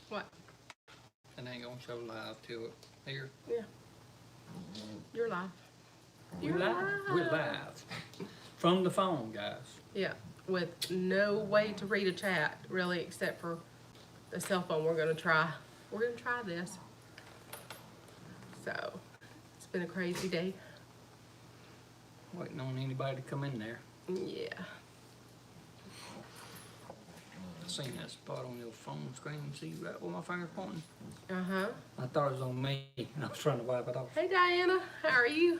What? It ain't gonna show live till here. Yeah. You're live. We're live. We're live. From the phone, guys. Yeah. With no way to read a chat, really, except for the cell phone we're gonna try. We're gonna try this. So, it's been a crazy day. Waiting on anybody to come in there. Yeah. I seen that spot on your phone screen. See right where my finger's pointing? Uh-huh. I thought it was on me, and I was trying to wipe it off. Hey, Diana. How are you?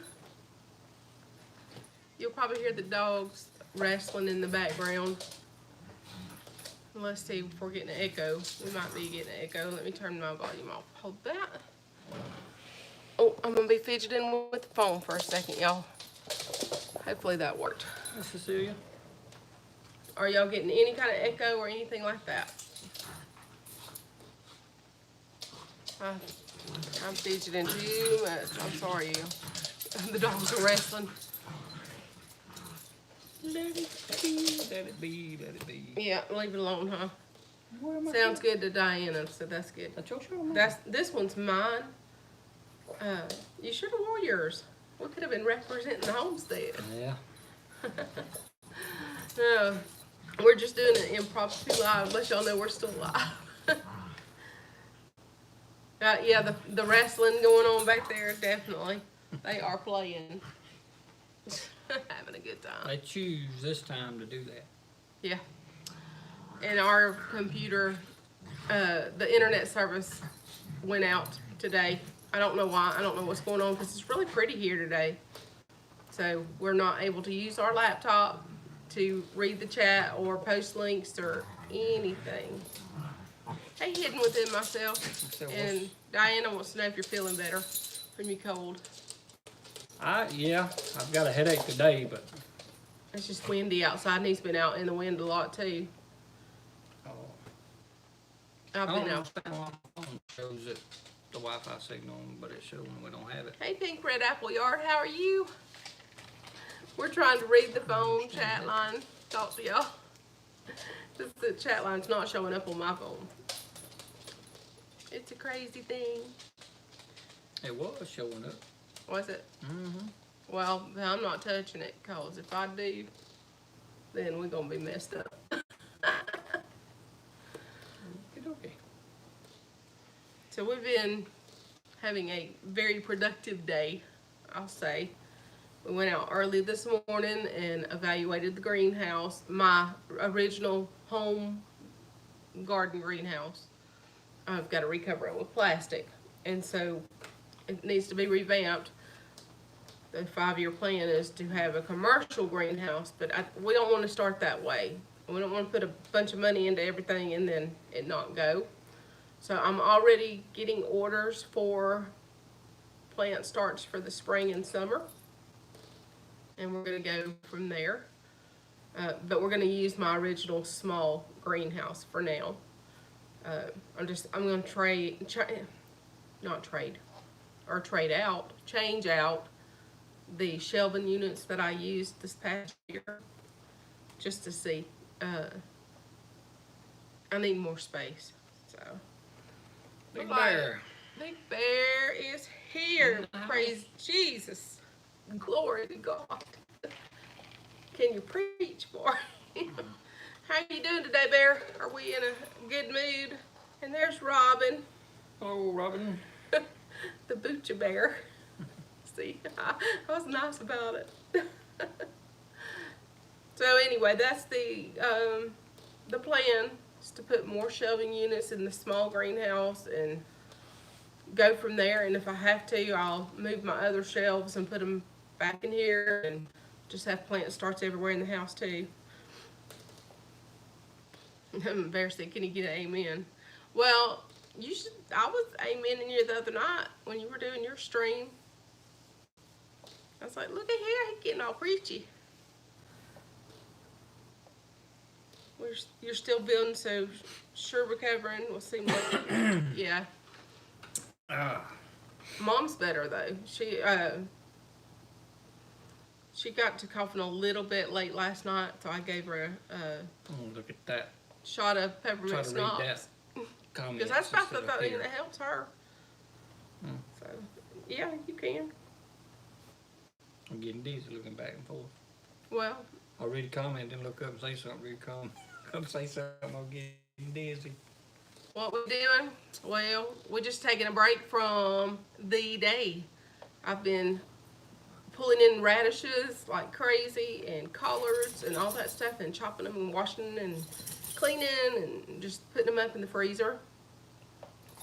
You'll probably hear the dogs wrestling in the background. Let's see if we're getting an echo. We might be getting an echo. Let me turn my volume off. Hold that. Oh, I'm going to be fidgeting with the phone for a second, y'all. Hopefully that worked. Hi, Cecilia. Are y'all getting any kind of echo or anything like that? I'm fidgeting too much. I'm sorry, you. The dogs are wrestling. Let it be, let it be, let it be. Yeah, leave it alone, huh? What am I Sounds doing? good to Diana, so that's good. That's your show, man. This one's mine. You should have wore yours. We could have been representing the homestead. Yeah. No, we're just doing an impromptu live. Let y'all know we're still live. Yeah, the wrestling going on back there, definitely. They are playing. Having a good time. They choose this time to do that. Yeah. And our computer, the internet service went out today. I don't know why. I don't know what's going on because it's really pretty here today. So we're not able to use our laptop to read the chat or post links or anything. Hey, hidden within myself. And Diana wants to know if you're feeling better from your cold. Yeah, I've got a headache today, but It's just windy outside, and he's been out in the wind a lot too. I've I don't been out. understand why my phone shows it the Wi-Fi signal, but it's showing we don't have it. Hey, Pink Red Apple Yard, how are you? We're trying to read the phone chat line. Talk to y'all. The chat line's not showing up on my phone. It's a crazy thing. It was showing up. Was it? Mm-hmm. Well, I'm not touching it, because if I do, then we're going to be messed up. Okay. So we've been having a very productive day, I'll say. We went out early this morning and evaluated the greenhouse, my original home garden greenhouse. I've got to recover it with plastic, and so it needs to be revamped. The 5-year plan is to have a commercial greenhouse, but we don't want to start that way. We don't want to put a bunch of money into everything and then it not go. So I'm already getting orders for plant starts for the spring and summer. And we're going to go from there. But we're going to use my original small greenhouse for now. I'm going to change out the shelving units that I used this past year, just to see. I need more space, so. Big Bear. Big Bear is here. Praise Jesus. Glory to God. Can you preach, boy? How you doing today, Bear? Are we in a good mood? And there's Robin. Oh, Robin. The Butcher Bear. See, I was nice about it. So anyway, that's the plan, is to put more shelving units in the small greenhouse and go from there. And if I have to, I'll move my other shelves and put them back in here and just have plant starts everywhere in the house too. Bear said, can you get an amen? Well, you should. I was amening you the other night when you were doing your stream. I was like, look at here, he's getting all preachy. You're still building, so sure recovering. We'll see what. Yeah. Mom's better though. She got to coughing a little bit late last night, so I gave her a Oh, look at that. shot of peppermint Try to read schnapps. comments. Because that's about the instead of thing here. that helps her. Hmm. So, yeah, you can. I'm getting dizzy looking back and forth. Well, I read a comment, then look up and say something, read a comment, come say something, I'm getting dizzy. what we're doing? Well, we're just taking a break from the day. I've been pulling in radishes like crazy and collards and all that stuff and chopping them and washing and cleaning and just putting them up in the freezer.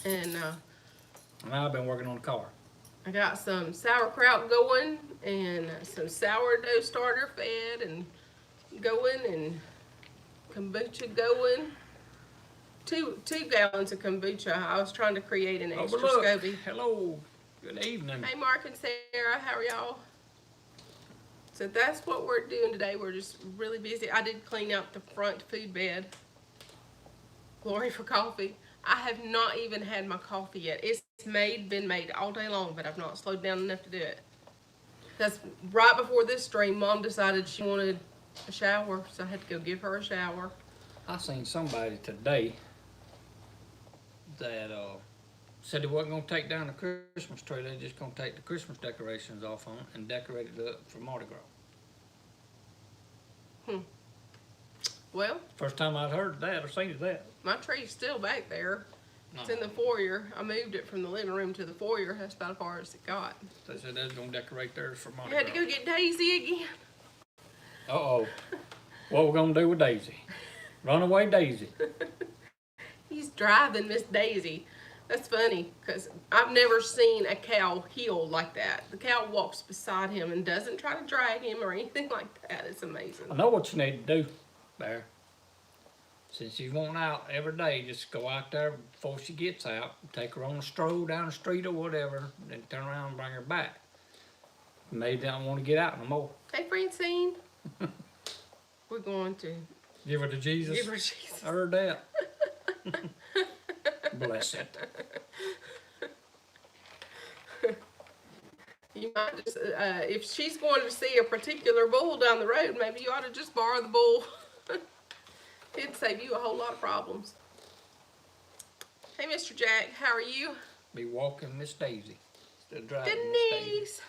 And Now I've been working on the car. I got some sauerkraut going and some sourdough starter fed and going and kombucha going. Two gallons of kombucha. I was trying to create an extra Overlook. SCOBY. Hello, good evening. Hey, Mark and Sarah, how are y'all? So that's what we're doing today. We're just really busy. I did clean out the front food bed. Glory for coffee. I have not even had my coffee yet. It's been made all day long, but I've not slowed down enough to do it. That's right before this stream, Mom decided she wanted a shower, so I had to go give her a shower. I seen somebody today that said they wasn't gonna take down the Christmas tree, they just gonna take the Christmas decorations off on it and decorate it up for Mardi Gras. Well, First time I'd heard that or seen that. my tree's still back there. It's in the foyer. I moved it from the living room to the foyer. That's about as far as it got. They said they was gonna decorate theirs for Mardi You had to Gras. go get Daisy again. Uh-oh. What we gonna do with Daisy? Runaway Daisy. He's driving Miss Daisy. That's funny, because I've never seen a cow heel like that. The cow walks beside him and doesn't try to drag him or anything like that. It's amazing. I know what you need to do there. Since you want out every day, just go out there before she gets out, take her on a stroll down the street or whatever, then turn around and bring her back. Maybe they don't want to get out no more. Hey, Francine. We're going to Give her to Jesus. give her Jesus. I heard that. Bless it. You might just, if she's going to see a particular bull down the road, maybe you ought to just borrow the bull. It'd save you a whole lot of problems. Hey, Mr. Jack, how are you? Be walking Miss Daisy instead of driving Miss Daisy. Denise.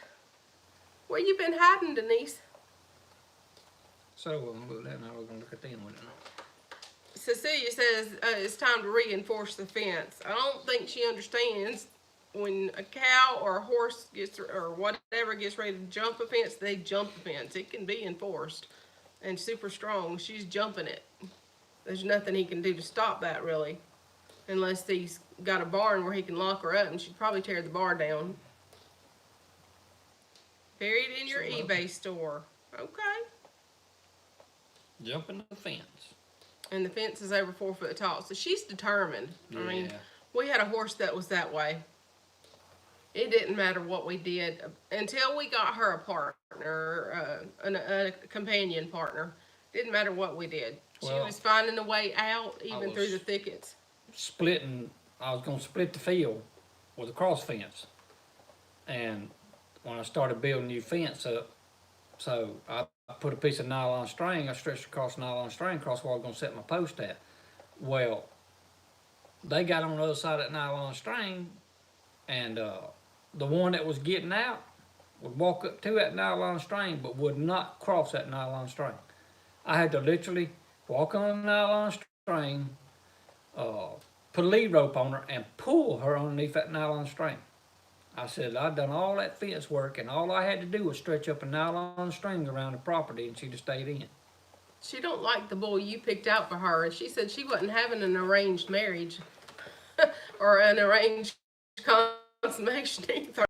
Where you been hiding, Denise? So we're gonna look at that now. We're gonna look at them with it now. Cecilia says it's time to reinforce the fence. I don't think she understands when a cow or a horse gets or whatever gets ready to jump a fence, they jump the fence. It can be enforced and super strong. She's jumping it. There's nothing he can do to stop that really, unless he's got a barn where he can lock her up, and she'd probably tear the bar down. Buried in your eBay store. Okay. Jumping the fence. And the fence is over 4 foot tall, so she's determined. I mean, Yeah. we had a horse that was that way. It didn't matter what we did until we got her a partner, a companion partner. Didn't matter what we did. She Well, was finding a way out even through the thickets. I was gonna split the field with a cross fence. And when I started building new fence up, so I put a piece of nylon string, I stretched across nylon string across where I was gonna set my post at. Well, they got on the other side of that nylon string, and the one that was getting out would walk up to that nylon string but would not cross that nylon string. I had to literally walk on the nylon string, put a lead rope on her, and pull her underneath that nylon string. I said, I'd done all that fence work, and all I had to do was stretch up a nylon string around the property, and she'd have stayed in. She don't like the bull you picked out for her, and she said she wasn't having an arranged marriage or an arranged consummation either.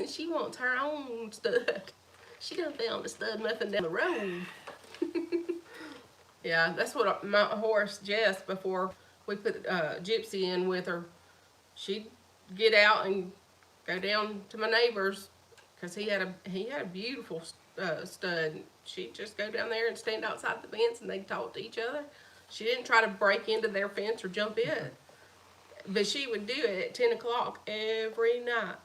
She wants her own stud. She done found a stud muffin down the road. Yeah, that's what my horse Jess, before we put Gypsy in with her, she'd get out and go down to my neighbor's because he had a beautiful stud. She'd just go down there and stand outside the fence and they'd talk to each other. She didn't try to break into their fence or jump in, but she would do it at 10 o'clock every night,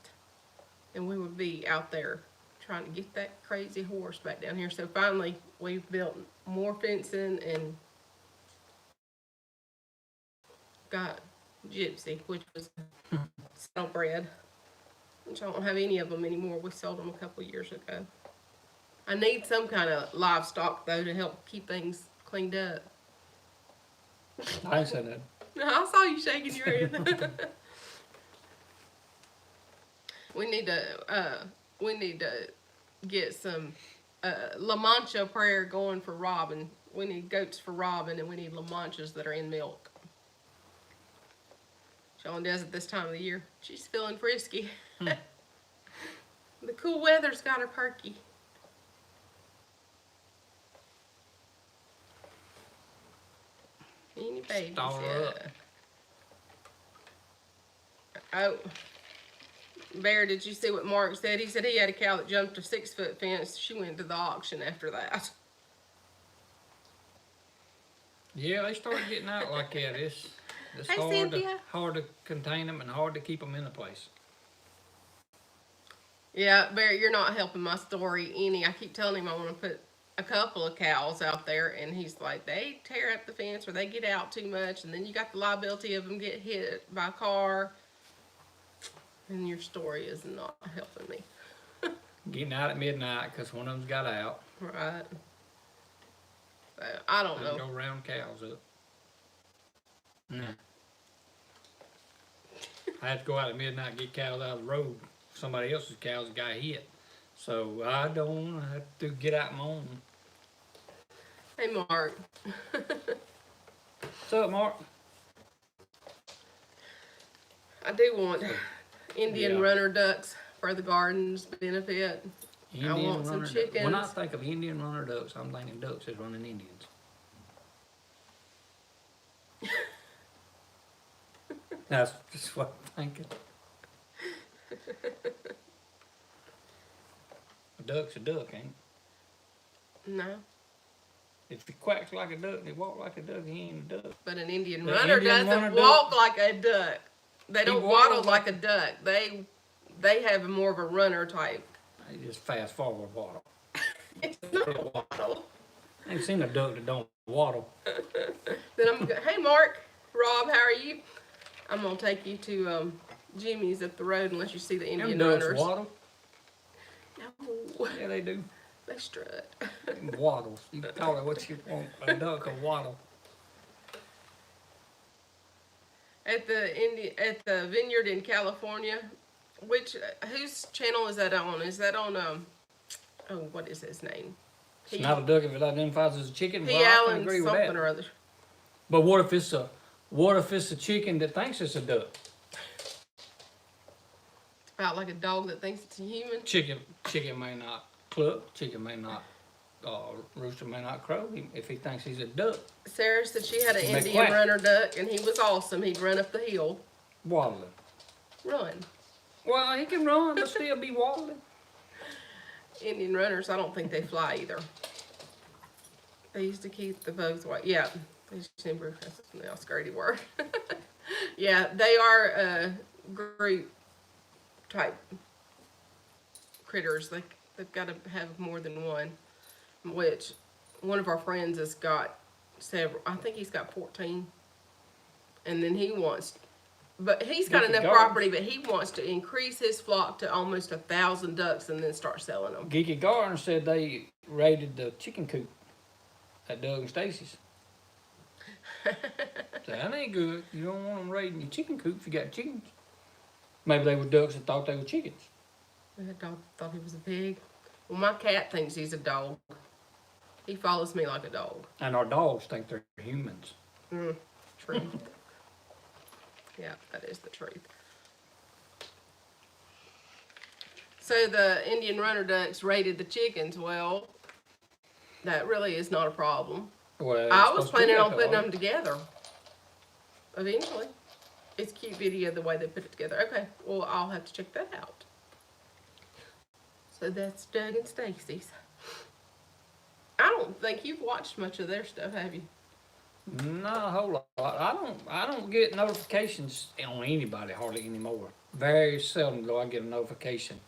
and we would be out there trying to get that crazy horse back down here. So finally we built more fencing and got Gypsy, which was saddlebred, which I don't have any of them anymore. We sold them a couple years ago. I need some kind of livestock though to help keep things cleaned up. I ain't said that. I saw you shaking your head. We need to get some La Mancha prayer going for Robin. We need goats for Robin, and we need La Manchas that are in milk. Sean does it this time of the year. She's feeling frisky. The cool weather's got her perky. Any babies? Star Yeah. Oh, Bear, did you see what Mark said? He said he had a cow that jumped a 6-foot fence. She went to the auction after that. Yeah, they started getting out like that. It's Hey, Cynthia. hard to contain them and hard to keep them in a place. Yeah, Bear, you're not helping my story any. I keep telling him I want to put a couple of cows out there, and he's like, they tear up the fence or they get out too much, and then you got the liability of them get hit by a car. And your story is not helping me. Getting out at midnight because one of them's got out. Right. So, I don't And know. go round cows up. Nah. I had to go out at midnight and get cows out of the road. Somebody else's cows got hit. So I don't have to get out my own. Hey, Mark. What's up, Mark? I do want Indian Yeah. runner ducks for the garden's benefit. Indian want some runner ducks. When I chickens. think of Indian runner ducks, I'm thinking ducks is running Indians. That's just what I'm thinking. A duck's a duck, ain't it? No, If he quacks like a duck and he walks like a duck, he ain't a duck. but an Indian The runner Indian doesn't runner walk like a duck. They He don't waddle waddle like a duck. They have more of a runner type. He just fast forward waddle. It's not a waddle. I ain't seen a duck that don't waddle. Then hey Mark, Rob, how are you? I'm gonna take you to Jimmy's up the road unless you see the Them Indian ducks runners. waddle. No, Yeah, they do. they strut. Them waddles. You can call it what you want. A duck, a waddle. At the vineyard in California, whose channel is that on? Is that on oh, what is his name? It's not a duck if it identifies as a chicken. P. Well, I can Allen agree with something that. or other. But what if it's a chicken that thinks it's a duck? About like a dog that thinks it's a human. Chicken may not cluck. Chicken may not. Rooster may not crow if he thinks he's a duck. Sarah said she had an He may Indian quack. runner duck, and he was awesome. He'd run up the hill, Waddling. run. Well, he can run, but still be waddling. Indian runners, I don't think they fly either. They used to keep the bows white. Yeah, that's now a skirty word. Yeah, they are group type critters. They've got to have more than one. Which one of our friends has got several. I think he's got 14. And then he wants, but he's got Geeky enough Gardens. property, but he wants to increase his flock to almost 1,000 ducks and then start selling them. Geeky Garden said they raided the chicken coop at Doug and Stacy's. So that ain't good. You don't want them raiding your chicken coop if you got chickens. Maybe they were ducks that thought they were chickens. That dog thought he was a pig. Well, my cat thinks he's a dog. He follows me like a dog. And our dogs think they're humans. Truth. Yeah, that is the truth. So the Indian runner ducks raided the chickens. Well, that really is not a problem. Well, I was it's supposed to planning be on that putting way. them together. Eventually. It's a cute video the way they put it together. Okay, well, I'll have to check that out. So that's Doug and Stacy's. I don't think you've watched much of their stuff, have you? Not a whole lot. I don't get notifications on anybody hardly anymore. Very seldom do I get a notification.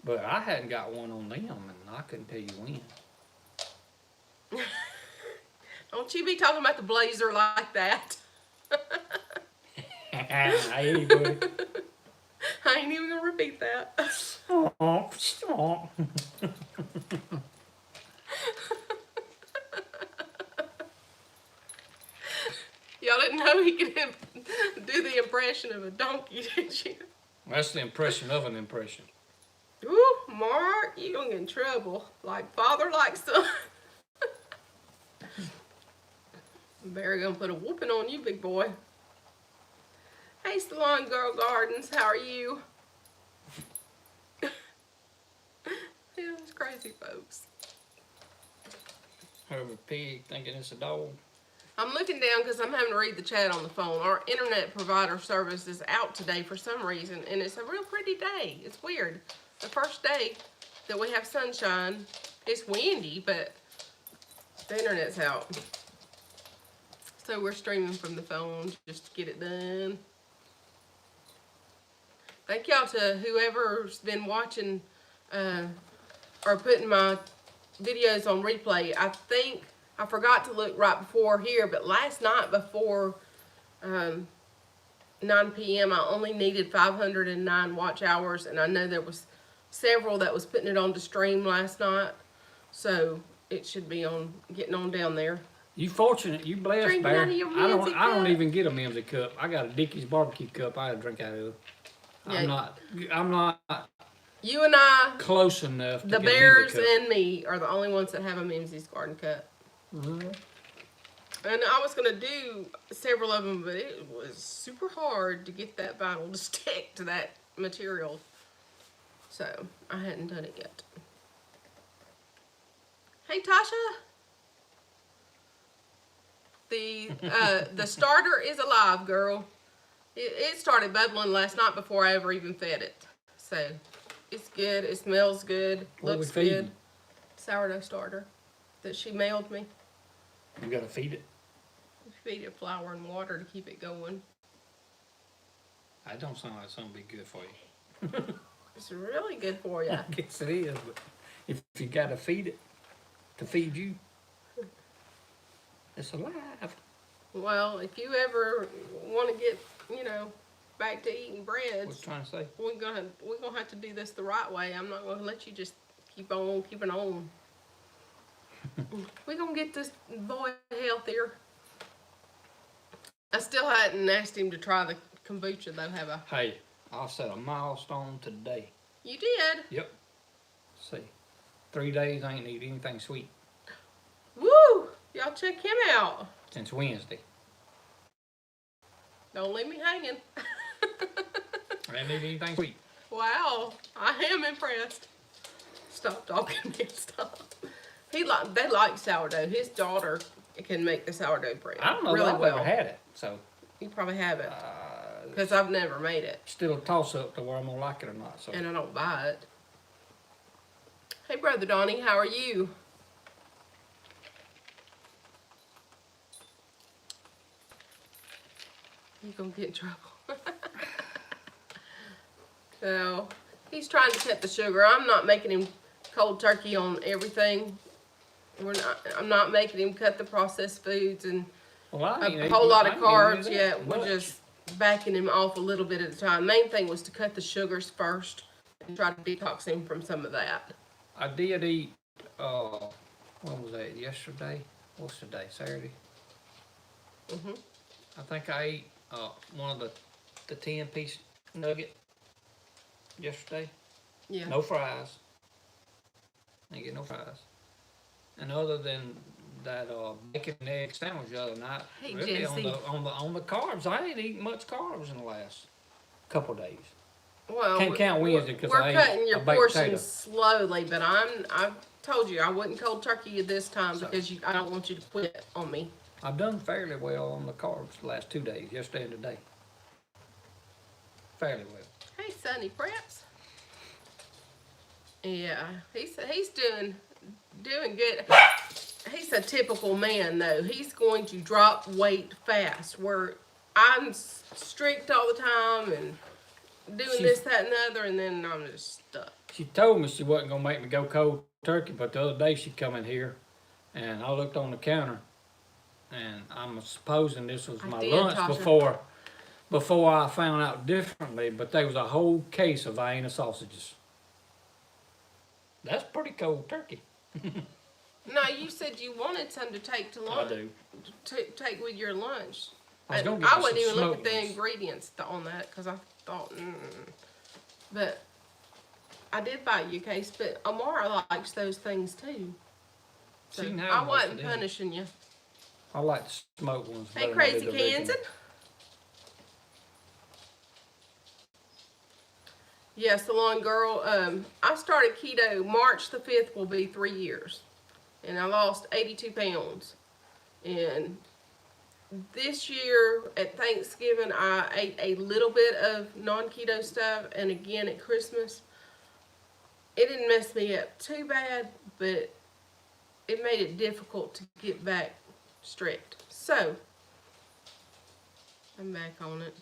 But I hadn't got one on them, and I couldn't tell you when. Don't you be talking about the blazer like that. I hear you, buddy. I ain't even gonna repeat that. Y'all didn't know he could do the impression of a donkey, did you? That's the impression of an impression. Ooh, Mark, you gonna get in trouble. Like father, like son. Barry gonna put a whooping on you, big boy. Hey, Salon Girl Gardens, how are you? Yeah, it's crazy, folks. Heard of a pig thinking it's a dog. I'm looking down because I'm having to read the chat on the phone. Our internet provider service is out today for some reason, and it's a real pretty day. It's weird. The first day that we have sunshine, it's windy, but the internet's out. So we're streaming from the phone just to get it done. Thank y'all to whoever's been watching or putting my videos on replay. I think I forgot to look right before here, but last night before 9 p.m. I only needed 509 watch hours, and I know there was several that was putting it on to stream last night, so it should be on getting on down there. You fortunate, you blessed, Drinking Bear. out of your I Mimsy don't cup. even get a Mimsy cup. I got a Dickie's barbecue cup I drink out of. Yeah. I'm not You and I, close enough to the get Bears a Mimsy cup. and me, are the only ones that have a Mimsy's Garden Cup. Mm-hmm. And I was going to do several of them, but it was super hard to get that vinyl to stick to that material. So, I hadn't done it yet. Hey, Tasha. The starter is alive, girl. It started bubbling last night before I ever even fed it. So, it's good. It smells good. What Looks we feeding? good. Sourdough starter that she mailed me. You gotta feed it. Feed it flour and water to keep it going. That don't sound like something be good for you. It's really good for you. I guess it is, but if you gotta feed it to feed you, it's alive. Well, if you ever want to get, back to eating What breads, you trying to say? we're gonna have to do this the right way. I'm not gonna let you just keep on keeping on. We're gonna get this boy healthier. I still hadn't asked him to try the kombucha though, have I? Hey, I set a milestone today. You did? Yep. See, 3 days I ain't eat anything sweet Woo! Y'all check him out. since Wednesday. Don't leave me hanging. I didn't eat anything sweet. Wow, I am impressed. Stop talking, man, stop. They like sourdough. His daughter can make the sourdough bread I don't know really if I've well. ever had it, so You probably haven't, because I've never made it, still a toss up to where I'm gonna like it or not. So and I don't buy it. Hey, Brother Donnie, how are you? You gonna get in trouble. So, he's trying to cut the sugar. I'm not making him cold turkey on everything. I'm not making him cut the processed foods and well, I ain't a eating- whole lot I of ain't eating carbs that yet. We're much. just backing him off a little bit at a time. Main thing was to cut the sugars first and try to detox him from some of that. I did eat. When was that? Yesterday? What's the day? Saturday. Mhm. I think I ate one of the 10-piece nugget yesterday. Yeah. No fries. Didn't get no fries. And other than that bacon and egg sandwich the other night, Hey, really Jesse. on the carbs, I ain't eaten much carbs in the last couple days. Well, Can't count Wednesday 'cause we're I ate cutting your a baked portions potato. slowly, but I've told you I wouldn't cold turkey you this time So- because I don't want you to quit on me. I've done fairly well on the carbs the last 2 days, yesterday and today. Fairly well. Hey, Sonny Preps. Yeah, he's doing good. He's a typical man though. He's going to drop weight fast. Where I'm strict all the time and doing this, that, and the other, and then I'm just stuck. She told me she wasn't gonna make me go cold turkey, but the other day she come in here, and I looked on the counter, and I'm supposing this was I my did, lunch Tasha. before I found out differently, but there was a whole case of Vienna sausages. That's pretty cold turkey. No, you said you wanted some to take to I lunch. do. To take with your lunch. I was And gonna get I me wouldn't some even look at smoked the ones. ingredients on that because I thought, But I did buy you a case, but Amara likes those things too. So She can have I most wasn't of them. punishing you. I like the smoked ones Hey, better than I Crazy do the original. Kansan. Yes, Salon Girl. I started keto March the 5th will be 3 years. And I lost 82 pounds. And this year at Thanksgiving, I ate a little bit of non-keto stuff. And again at Christmas, it didn't mess me up too bad, but it made it difficult to get back strict. So, I'm back on it.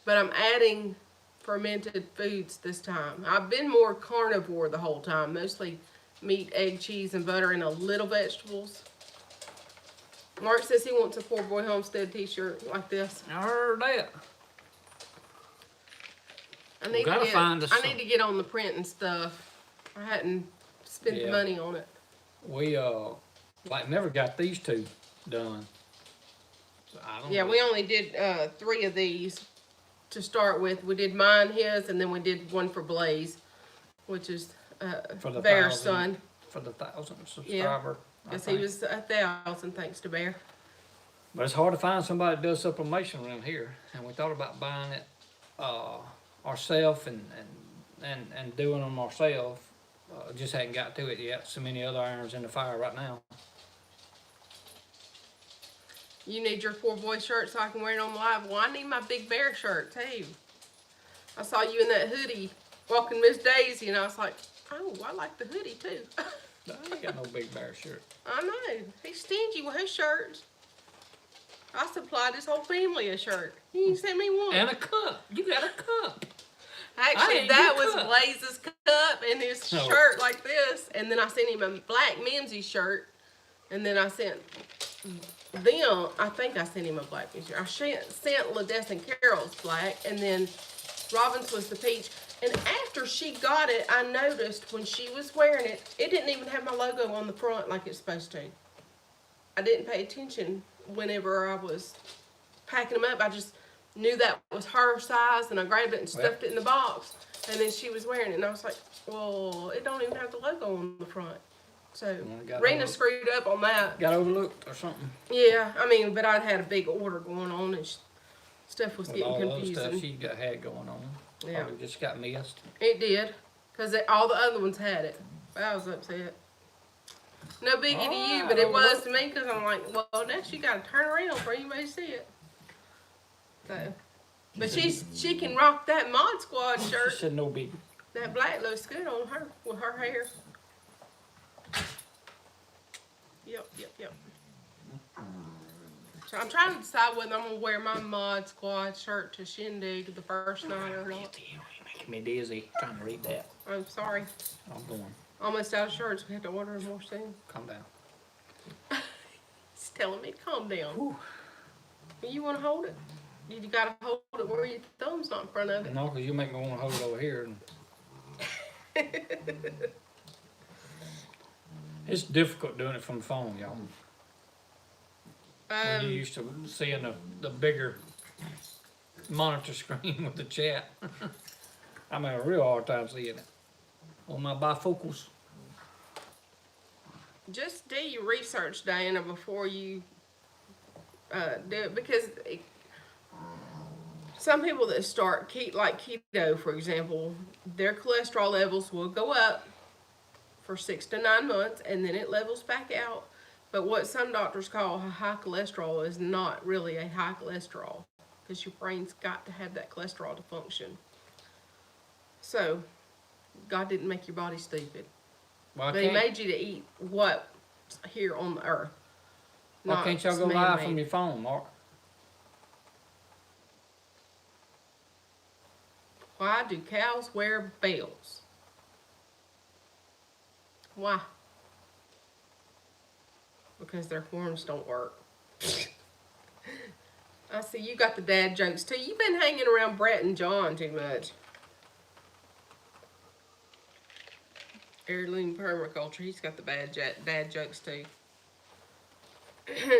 But I'm adding fermented foods this time. I've been more carnivore the whole time, mostly meat, egg, cheese, and butter, and a little vegetables. Mark says he wants a PoorBoy Homestead t-shirt like this. I heard that. I need, gotta find us I some. need to get on the print and stuff. I hadn't spent the Yeah. money on it. We like never got these two done. So I don't Yeah, know. we only did 3 of these to start with. We did mine, his, and then we did one for Blaze, which is For the Bear's 1,000 son. For the 1,000 subscriber. I Because he think. was 1,000 thanks to Bear. But it's hard to find somebody that does sublimation around here. And we thought about buying it ourselves and doing them ourselves. Just hadn't got to it yet. So many other irons in the fire right now. You need your PoorBoy shirt so I can wear it on live. Well, I need my Big Bear shirt too. I saw you in that hoodie walking Miss Daisy, and I was like, oh, I like the hoodie too. I ain't got no Big Bear shirt. I know. He's stingy with his shirts. I supplied his whole family a shirt. He didn't send me one. And a cup. You got a cup. I Actually, ain't that your was cup. Blaze's cup and his No. shirt like this. And then I sent him a black Mimsy shirt. And then I sent them, I think I sent him a black shirt. I sent LaDess and Carol's black. And then Robin's was the peach. And after she got it, I noticed when she was wearing it, it didn't even have my logo on the front like it's supposed to. I didn't pay attention whenever I was packing them up. I just knew that was her size, and I grabbed it and stuffed it in the box. And then she was wearing it, and I was like, well, it don't even have the logo on the front. So got Rena overlooked. screwed up on that. Got overlooked or something. Yeah, I mean, but I'd had a big order going on, and stuff was With getting all the other stuff confusing. she had going on. Yeah. Probably just got missed. It did, because all the other ones had it. I was upset. No biggie to you, but it was to me, because I'm like, well, now she got to turn around for anybody to see it. So, but she can rock that Mod Squad She shirt. said no big. That black looks good on her with her hair. Yep. So I'm trying to decide whether I'm gonna wear my Mod Squad shirt to Shindig the first night or not. You're making me dizzy trying to read that. I'm sorry. I'm going. Almost out of shirts. We have to order more soon. Calm down. It's telling me to calm down. You want to hold it? You gotta hold it where your thumb's not in front of it. No, because you make me want to hold it over here. And it's difficult doing it from the phone, y'all. When you used to seeing the bigger monitor screen with the chat. I'm having a real hard time seeing it on my bifocals. Just do your research, Diana, before you do it, because some people that start like keto, for example, their cholesterol levels will go up for 6 to 9 months, and then it levels back out. But what some doctors call high cholesterol is not really a high cholesterol, because your brain's got to have that cholesterol to function. So, God didn't make your body stupid. Well, But he made you to eat what here on the earth. why can't y'all go live from your phone, Mark? Why do cows wear bells? Why? Because their horns don't work. I see you got the dad jokes too. You've been hanging around Brett and John too much. Heirloom permaculture. He's got the dad jokes too.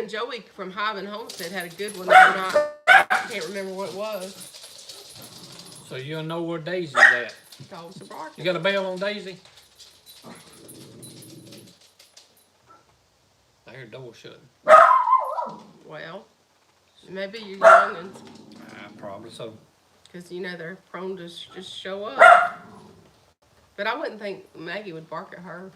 Joey from Hive and Homestead had a good one the other night. I can't remember what it was. So you don't know where Daisy's at. Dogs are barking. You got a bell on Daisy? I hear the door shutting. Well, maybe you're young and Probably so. because you know they're prone to just show up. But I wouldn't think Maggie would bark at her.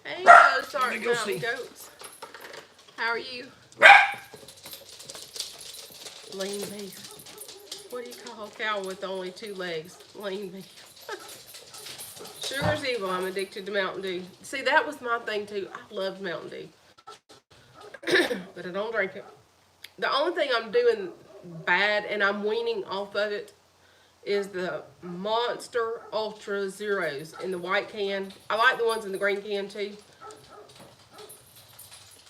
Hey, Ozark go Mountain see. Goats. How are you? Lean beef. What do you call a cow with only 2 legs? Lean beef. Sugar's evil. I'm addicted to Mountain Dew. See, that was my thing too. I loved Mountain Dew. But I don't drink it. The only thing I'm doing bad, and I'm weaning off of it, is the Monster Ultra Zeros in the white can. I like the ones in the green can too.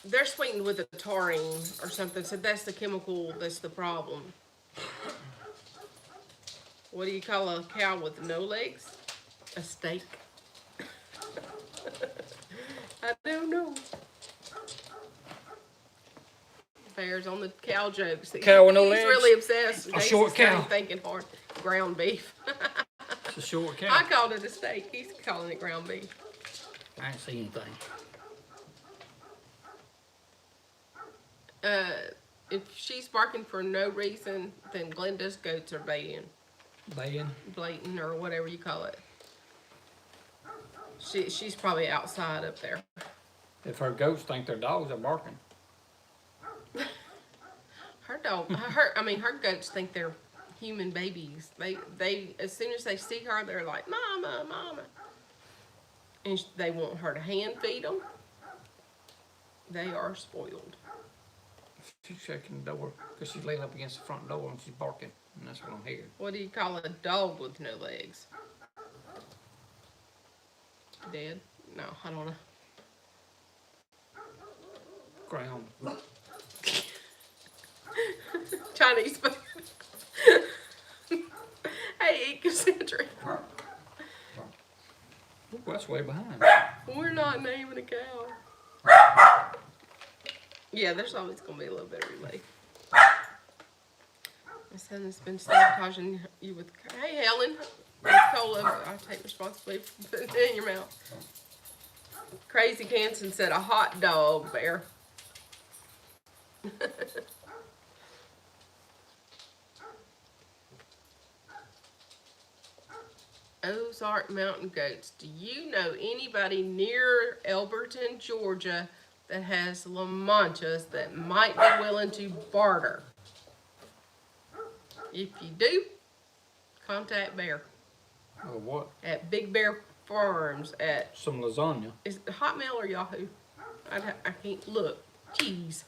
They're sweetened with a taurine or something, so that's the chemical that's the problem. What do you call a cow with no legs? A steak. I don't know. Bears on the cow jokes. Cow with no He's legs? really obsessed. A short cow. Thinking hard. Ground beef. It's a short cow. I called it a steak. He's calling it ground beef. I ain't seen anything. If she's barking for no reason, then Glenda's goats are baying, blatant, or whatever you call it. She's probably outside up there. If her goats think their dogs are barking. Her goats think they're human babies. They as soon as they see her, they're like, "Mama, mama," and they want her to hand feed them. They are spoiled. She's shaking the door because she's laying up against the front door and she's barking, and that's what I'm hearing. What do you call a dog with no legs? Dead? No, I don't know. Ground. Chinese food. Hey, ecocentric. Ooh, that's way behind. We're not naming a cow. Yeah, there's always going to be a little bit of relief. My son has been sabotaging you with... Hey, Helen. With cola, I take responsibility for putting it in your mouth. Crazy Canson said a hot dog, Bear. Ozark Mountain Goats. Do you know anybody near Elberton, Georgia that has La Manchas that might be willing to barter? If you do, contact Bear Oh, what? at Big Bear Farms at, Some lasagna. is it Hotmail or Yahoo? I can't look. Jeez.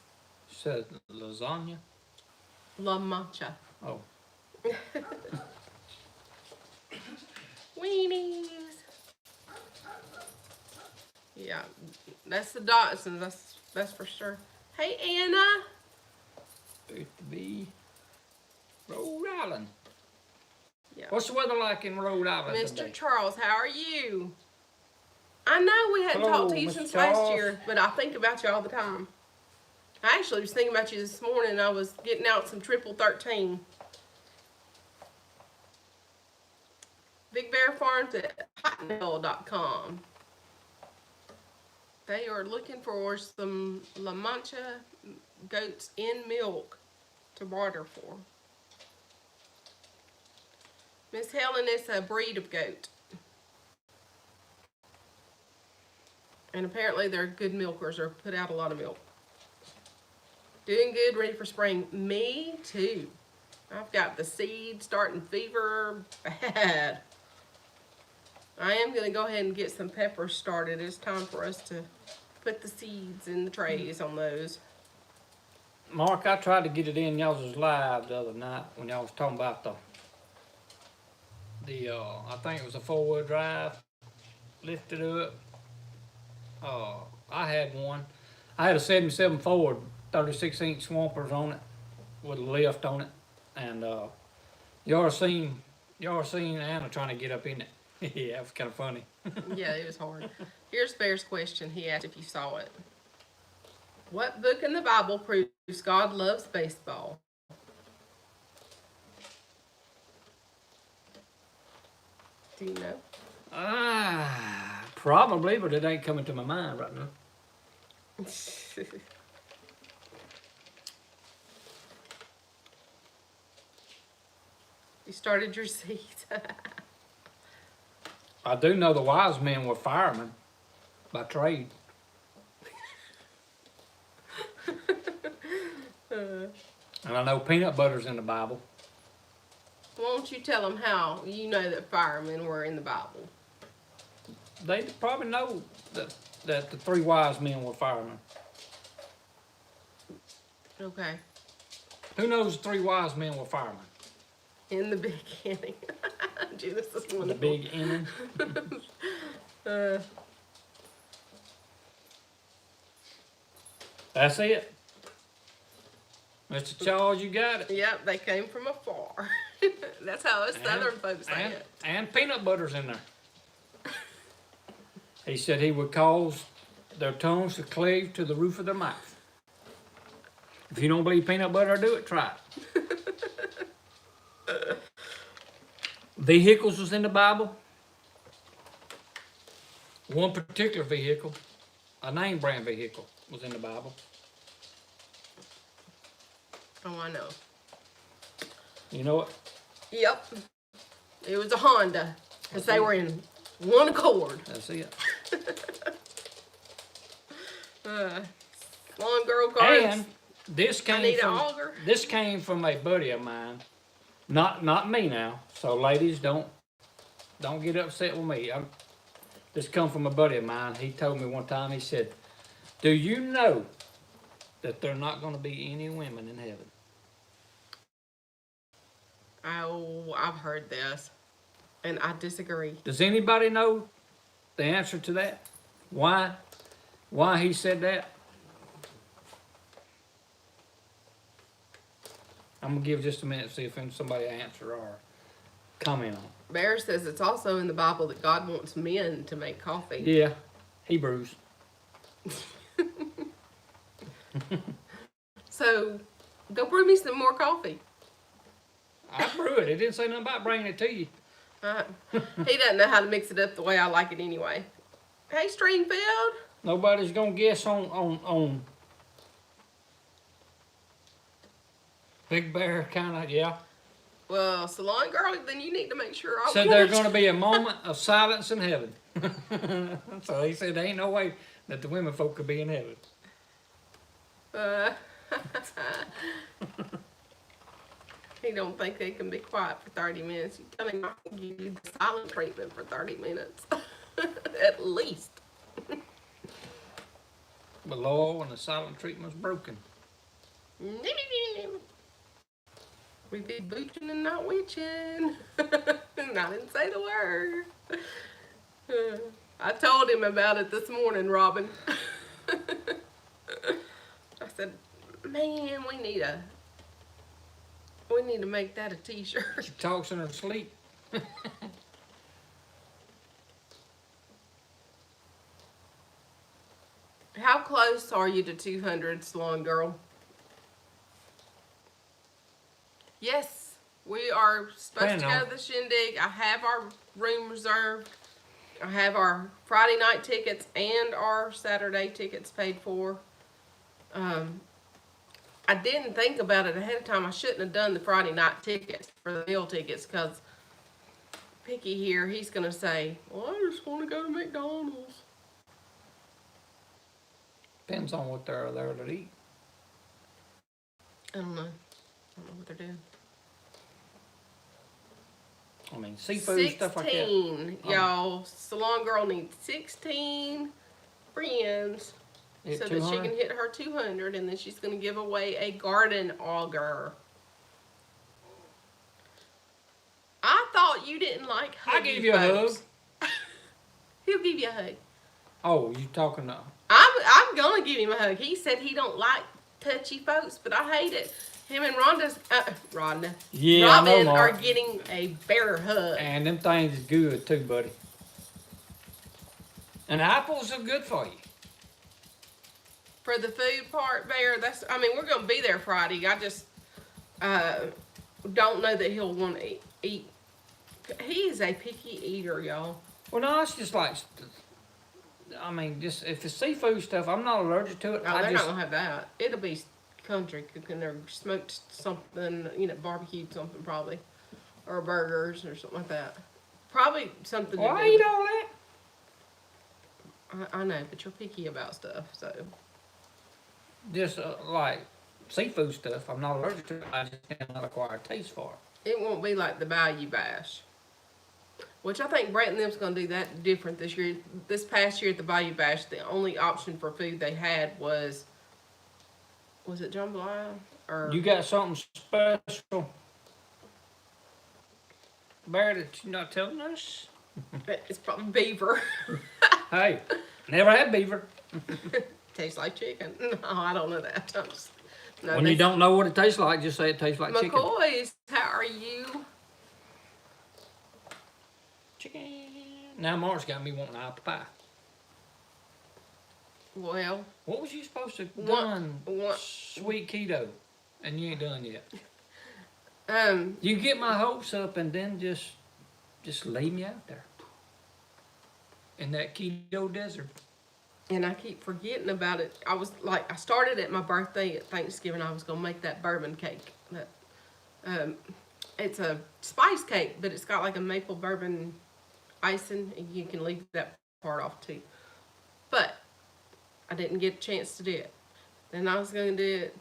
She said lasagna. La Mancha. Oh. Weenies. Yeah, that's the Dotsons. That's for sure. Hey, Anna. It to be Rhode Island. Yeah. What's the weather like in Rhode Island Mr. today? Charles, how are you? I know we hadn't Hello, talked to you Mr. since Charles. last year, but I think about you all the time. I actually was thinking about you this morning. I was getting out some triple 13. Big Bear Farms at hotmail.com. They are looking for some La Mancha goats in milk to barter for. Miss Helen is a breed of goat. And apparently they're good milkers or put out a lot of milk. Doing good, ready for spring. Me too. I've got the seed starting fever bad. I am going to go ahead and get some peppers started. It's time for us to put the seeds in the trays on those. Mark, I tried to get it in y'all's live the other night when y'all was talking about the I think it was a 4-wheel drive, lift it up. I had one. I had a 77 Ford, 36-inch swampers on it with a lift on it, and you ever seen Anna trying to get up in it? Yeah, it was kind of funny. Yeah, it was hard. Here's Bear's question. He asked if you saw it. What book in the Bible proves God loves baseball? Do you know? Probably, but it ain't coming to my mind right now. You started your seat. I do know the wise men were firemen by trade. And I know peanut butter's in the Bible. Won't you tell them how you know that firemen were in the Bible? They probably know that the 3 wise men were firemen. Okay. Who knows the 3 wise men were firemen? In the beginning. Genesis 1. The big inning. That's it. Mr. Charles, you got it. Yep, they came from afar. That's how us Southern folks say it. And peanut butter's in there. He said he would cause their tongues to cleave to the roof of their mouth. If you don't believe peanut butter, do it, try it. Vehicles was in the Bible. One particular vehicle, a name brand vehicle, was in the Bible. Oh, I know. You know it? Yep. It was a Honda. Because they were in one accord. That's it. Long girl cards. And this I need came an from auger. this came from a buddy of mine. Not me now. So ladies, don't get upset with me. This come from a buddy of mine. He told me one time, he said, "Do you know that there are not going to be any women in heaven?" Oh, I've heard this. And I disagree. Does anybody know the answer to that? Why he said that? I'm going to give just a minute to see if somebody answer or comment on it. Bear says it's also in the Bible that God wants men to make coffee. Yeah, Hebrews. So, go brew me some more coffee. I brew it. It didn't say nothing about bringing it to you. He doesn't know how to mix it up the way I like it anyway. Hey, Stringfield. Nobody's going to guess on Big Bear kind of, yeah. Well, Salon Girl, then you need to make sure I Said there's going to be a moment of silence in heaven. So he said there ain't no way that the women folk could be in heaven. He don't think they can be quiet for 30 minutes. You tell him I can give you the silent treatment for 30 minutes. At least. But Lord, when the silent treatment's broken. We be booching and not witching. And I didn't say the word. I told him about it this morning, Robin. I said, man, we need to make that a t-shirt. She talks in her sleep. How close are you to 200, Salon Girl? Yes, we are supposed to go to the shindig. I have our room reserved. I have our Friday night tickets and our Saturday tickets paid for. I didn't think about it ahead of time. I shouldn't have done the Friday night tickets for the meal tickets because Picky here, he's going to say, well, I just want to go to McDonald's. Depends on what they're there to eat. I don't know. I don't know what they're doing. I mean, seafood, stuff like that. 16, y'all. Salon Girl needs 16 friends so that she can hit her 200, and then she's going to give away a garden auger. I thought you didn't like hugging I'll give you a hug. He'll give you a hug. Oh, you talking to? I'm gonna give him a hug. He said he don't like touchy folks, but I hate it. Him and Rhonda, Yeah, I know, Robin are Mark. getting a bear hug. And them things is good too, buddy. And apples are good for you. For the food part, Bear, I mean, we're gonna be there Friday. I just don't know that he'll want to eat. He is a picky eater, y'all. Well, no, it's just like, I mean, just if it's seafood stuff, I'm not allergic to it. No, they're not gonna have that. It'll be country cooking or smoked something, barbecued something probably, or burgers or something like that. Probably something. Well, I eat all that. I know, but you're picky about stuff, so. Just like seafood stuff, I'm not allergic to it. I just cannot acquire a taste for it. It won't be like the Bayou Bash, which I think Brett and them's gonna do that different this year. This past year at the Bayou Bash, the only option for food they had was it jambalaya or? You got something special, Bear, that you're not telling us? It's probably beaver. Hey, never had beaver. Tastes like chicken. No, I don't know that. No, When you don't know what it tastes like, just say it tastes like chicken. McCoys, how are you? Chicken. Now Mark's got me wanting apple pie. Well, What was you supposed to done? what? Sweet keto, and you ain't done yet. You get my hopes up and then just lay me out there in that keto desert. And I keep forgetting about it. I started at my birthday at Thanksgiving. I was gonna make that bourbon cake. It's a spice cake, but it's got like a maple bourbon icing, and you can leave that part off too. But I didn't get a chance to do it. Then I was gonna do it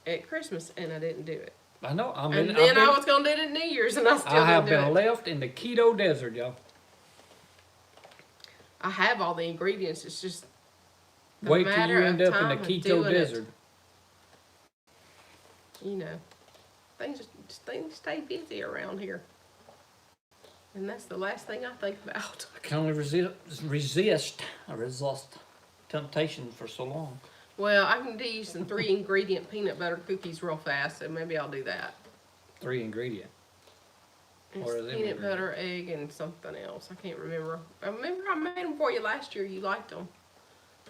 at Christmas, and I didn't do it. I know. I was gonna do it at New Year's, and I still I have didn't do been it. left in the keto desert, y'all. I have all the ingredients. It's just a Wait till matter you end of up in the time of keto doing it. desert. Things stay busy around here, and that's the last thing I think about. I can only resist temptation for so long. Well, I can do you some 3-ingredient peanut butter cookies real fast, so maybe I'll do that. 3 ingredient. It's What are them peanut butter, egg, and something else. I can't remember. I remember I made them for you last year. You liked them.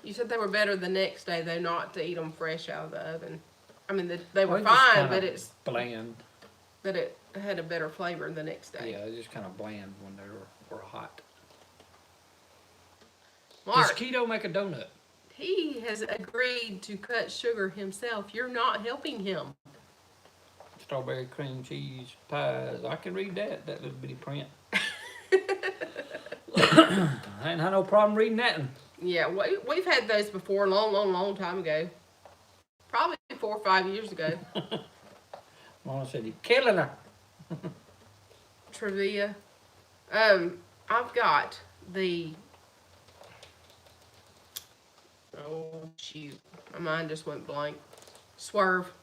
You said they were better the next day, though, not to eat them fresh out of the oven. I mean, they were Well, just fine, kinda but it's bland. that it had a better flavor the next day. Yeah, it's just kind of bland when they were hot. Mark, Does keto make a donut? he has agreed to cut sugar himself. You're not helping him. Strawberry cream cheese pies. I can read that little bitty print. I ain't had no problem reading that one. Yeah, we've had those before, long time ago. Probably 4 or 5 years ago. Mama said, you're killing her. Trivia. I've got the... Oh, shoot. My mind just went blank. Swerve.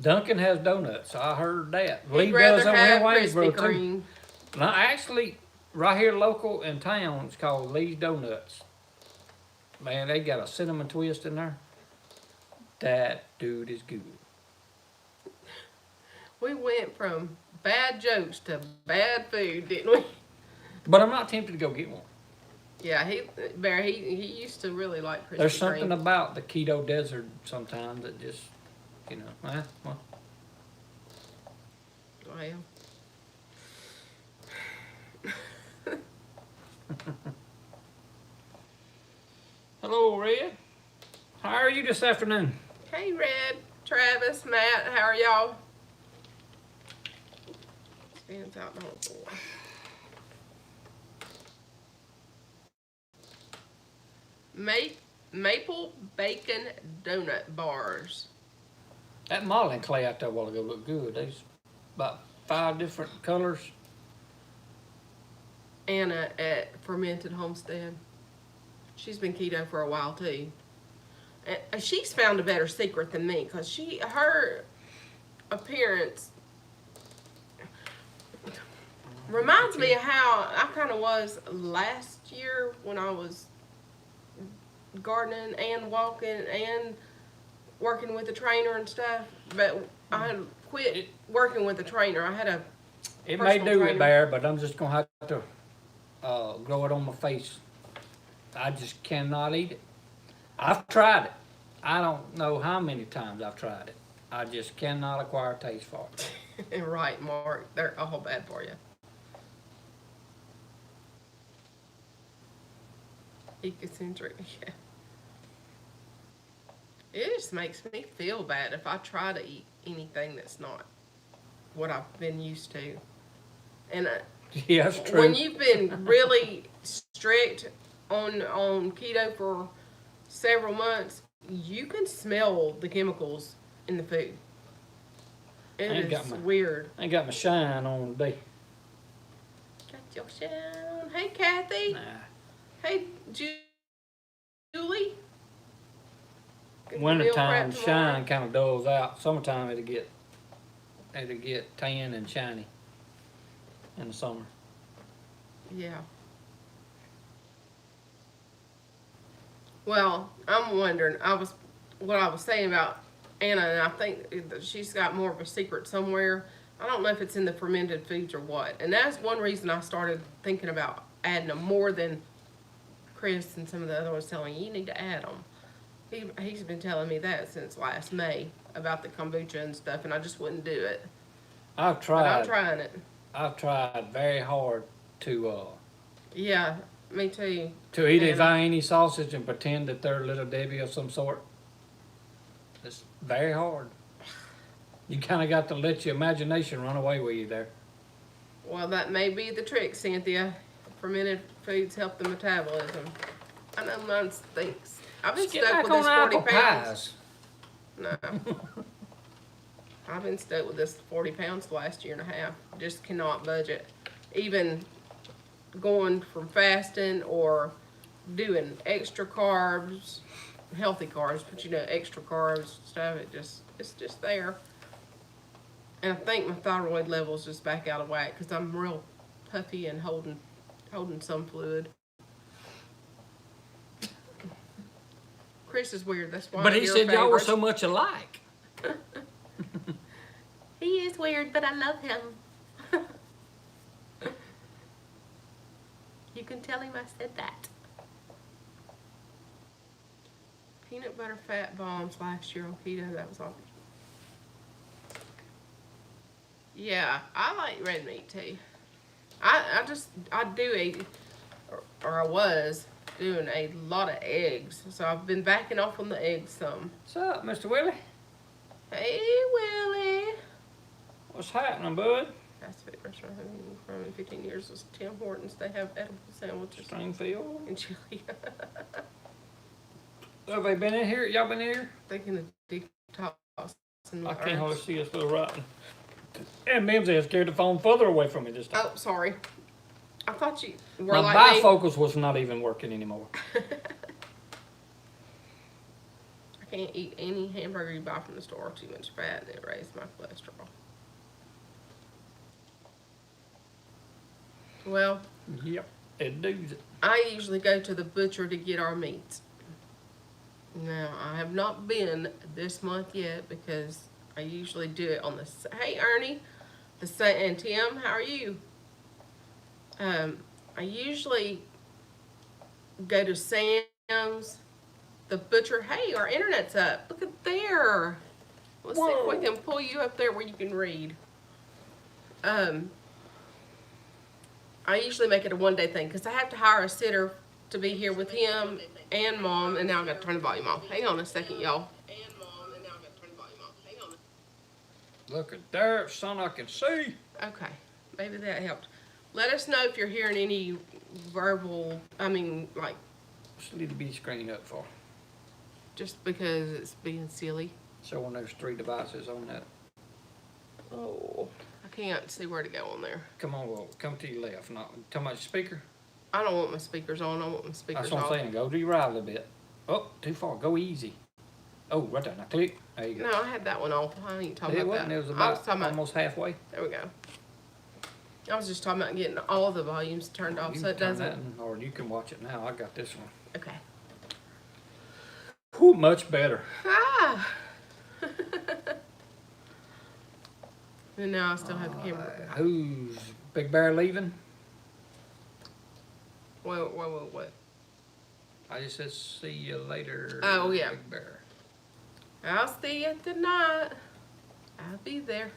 Duncan has donuts. I heard that. He'd Lee does rather over here in have Waynesboro, Krispy too. Kreme. Now, actually, right here local in town, it's called Lee's Donuts. Man, they got a cinnamon twist in there. That dude is good. We went from bad jokes to bad food, didn't we? But I'm not tempted to go get one. Yeah, he used to really like Krispy There's Kreme. something about the keto desert sometimes that just, well. Well. Hello, Red. How are you this afternoon? Hey, Red, Travis, Matt, how are y'all? Stands out the whole floor. Maple bacon donut bars. That modeling clay out there a while ago looked good. There's about 5 different colors. Anna at Fermented Homestead. She's been keto for a while too. And she's found a better secret than me, because her appearance reminds me of how I kind of was last year when I was gardening and walking and working with the trainer and stuff. But I had quit working with the trainer. I had a It may personal do it trainer. there, but I'm just gonna have to grow it on my face. I just cannot eat it. I've tried it. I don't know how many times I've tried it. I just cannot acquire a taste for it. Right, Mark. They're all bad for you. Ecocentric, yeah. It just makes me feel bad if I try to eat anything that's not what I've been used to. And Yeah, that's true. when you've been really strict on keto for several months, you can smell the chemicals in the food. It is weird. I ain't got my shine on today. Got your shine. Hey, Kathy. Nah. Hey, Julie. Wintertime shine kind of dulls out. Summertime it'll get tan and shiny in the summer. Yeah. Well, I'm wondering. What I was saying about Anna, and I think that she's got more of a secret somewhere. I don't know if it's in the fermented foods or what. And that's one reason I started thinking about adding them more than Chris and some of the other ones telling you need to add them. He's been telling me that since last May about the kombucha and stuff, and I just wouldn't do it. I've tried. But I'm trying it. I've tried very hard to Yeah, me too. to eat a Vienna sausage and pretend that they're Little Debbie of some sort. It's very hard. You kind of got to let your imagination run away with you there. Well, that may be the trick, Cynthia. Fermented foods help the metabolism. I know mine stinks. I've been stuck with this 40 pounds. No. I've been stuck with this 40 pounds the last year and a half. Just cannot budget. Even going from fasting or doing extra carbs, healthy carbs, but you know, extra carbs stuff, it's just there. And I think my thyroid level's just back out of whack because I'm real puffy and holding some fluid. Chris is weird. That's why. But he said y'all were so much alike. He is weird, but I love him. You can tell him I said that. Peanut butter fat bombs last year on keto. That was awesome. Yeah, I like red meat too. I was doing a lot of eggs, so I've been backing off on the eggs some. What's up, Mr. Willie? Hey, Willie. What's happening, bud? Fast food restaurant I've been from in 15 years was Tim Hortons. They have edible sandwiches Stringfield. and chili. Have they been in here? Y'all been in here? They can detox. I can't hardly see us little rotten. And Mimsy has carried the phone further away from me this time. Oh, sorry. I thought you were My like bifocals was not even working anymore. I can't eat any hamburger you buy from the store. Too much fat and it raised my cholesterol. Well, Yep, it does. I usually go to the butcher to get our meats. Now, I have not been this month yet because I usually do it on the... Hey, Ernie. And Tim, how are you? I usually go to Sam's, the butcher. Hey, our internet's up. Look at there. Let's see if we can pull you up there where you can read. I usually make it a one-day thing because I have to hire a sitter to be here with him and Mom. And now I've got to turn the volume off. Hang on a second, y'all. Look at there, son, I can see. Okay, maybe that helped. Let us know if you're hearing any verbal, like... Just need to be screened up for. Just because it's being silly. Showing there's 3 devices on that. Oh, I can't see where to go on there. Come on, well, come to your left. Not talking about your speaker. I don't want my speakers on. I want my speakers That's what I'm saying. Go to your right a little bit. Oh, too far. Go easy. Oh, right there. Now click. There you go. No, I had that one off. I ain't talking about that. It was I about was talking about, almost halfway. there we go. I was just talking about getting all the volumes turned off so it doesn't. Or you can watch it now. I got this one. Okay. Whew, much better. Ah. And now I still have the camera. Who's Big Bear leaving? What? I just said see you later. Oh, yeah. Big Bear. I'll see you tonight. I'll be there.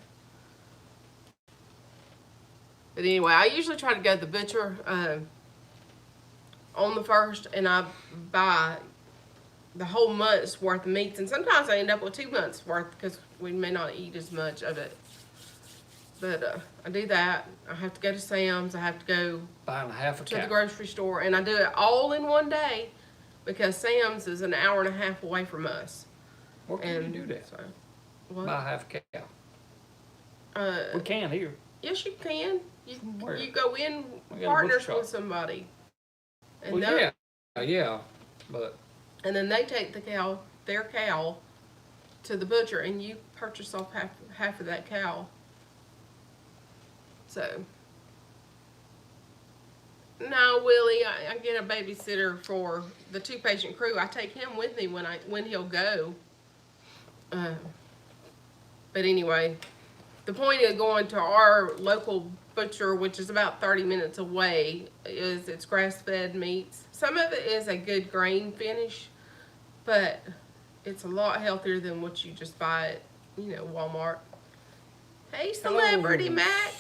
But anyway, I usually try to go to the butcher on the 1st, and I buy the whole month's worth of meats. And sometimes I end up with 2 months worth because we may not eat as much of it. But I do that. I have to go to Sam's. I have to go Buying half a to cow. the grocery store, and I do it all in one day because Sam's is an hour and a half away from us. Where can you do that? So, what? Buy half a cow. We can here. Yes, you can. Where? You go in We got a partners butcher shop. with somebody, and Well, yeah, but and then they take their cow, to the butcher, and you purchase off half of that cow. So, no, Willie, I get a babysitter for the 2-patient crew. I take him with me when he'll go. But anyway, the point of going to our local butcher, which is about 30 minutes away, is it's grass-fed meats. Some of it is a good grain finish, but it's a lot healthier than what you just buy at, Walmart. Hey, Celebrity Hello. Mac.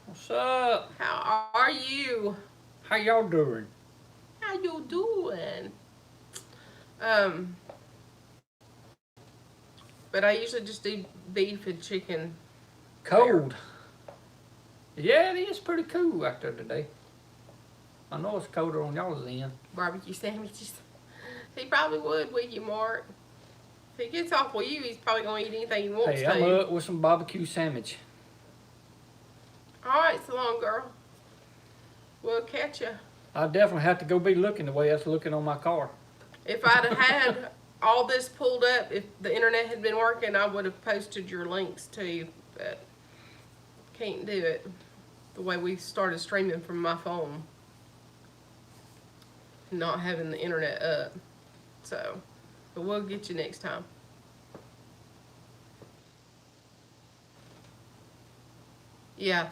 What's up? How are you? How y'all doing? How you doing? But I usually just do beef and chicken. Cold. Yeah, it is pretty cool out there today. I know it's colder on y'all's end. Barbecue sandwiches. He probably would with you, Mark. If he gets off with you, he's probably going to eat anything he wants Hey, to. I'm up with some barbecue sandwich. All right, so long, girl. We'll catch you. I definitely have to go be looking the way that's looking on my car. If I'd have had all this pulled up, if the internet had been working, I would have posted your links too, but can't do it the way we started streaming from my phone. Not having the internet up. So, but we'll get you next time. Yeah.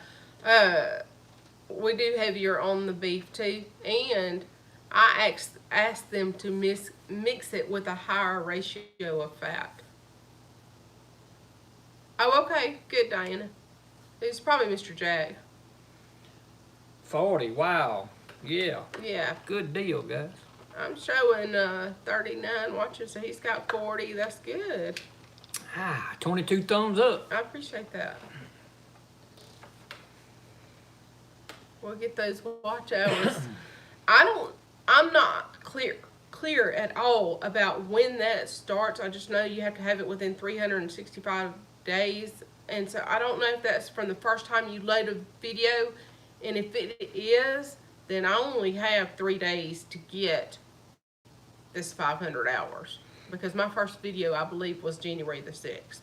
We do heavier on the beef too, and I asked them to mix it with a higher ratio of fat. Oh, okay, good, Diana. It's probably Mr. Jack. 40, wow. Yeah, Yeah, good deal, guys. I'm showing 39 watching, so he's got 40. That's good. 22 thumbs up. I appreciate that. We'll get those watch hours. I'm not clear at all about when that starts. I just know you have to have it within 365 days. And so I don't know if that's from the first time you load a video. And if it is, then I only have 3 days to get this 500 hours. Because my first video, I believe, was January the 6th.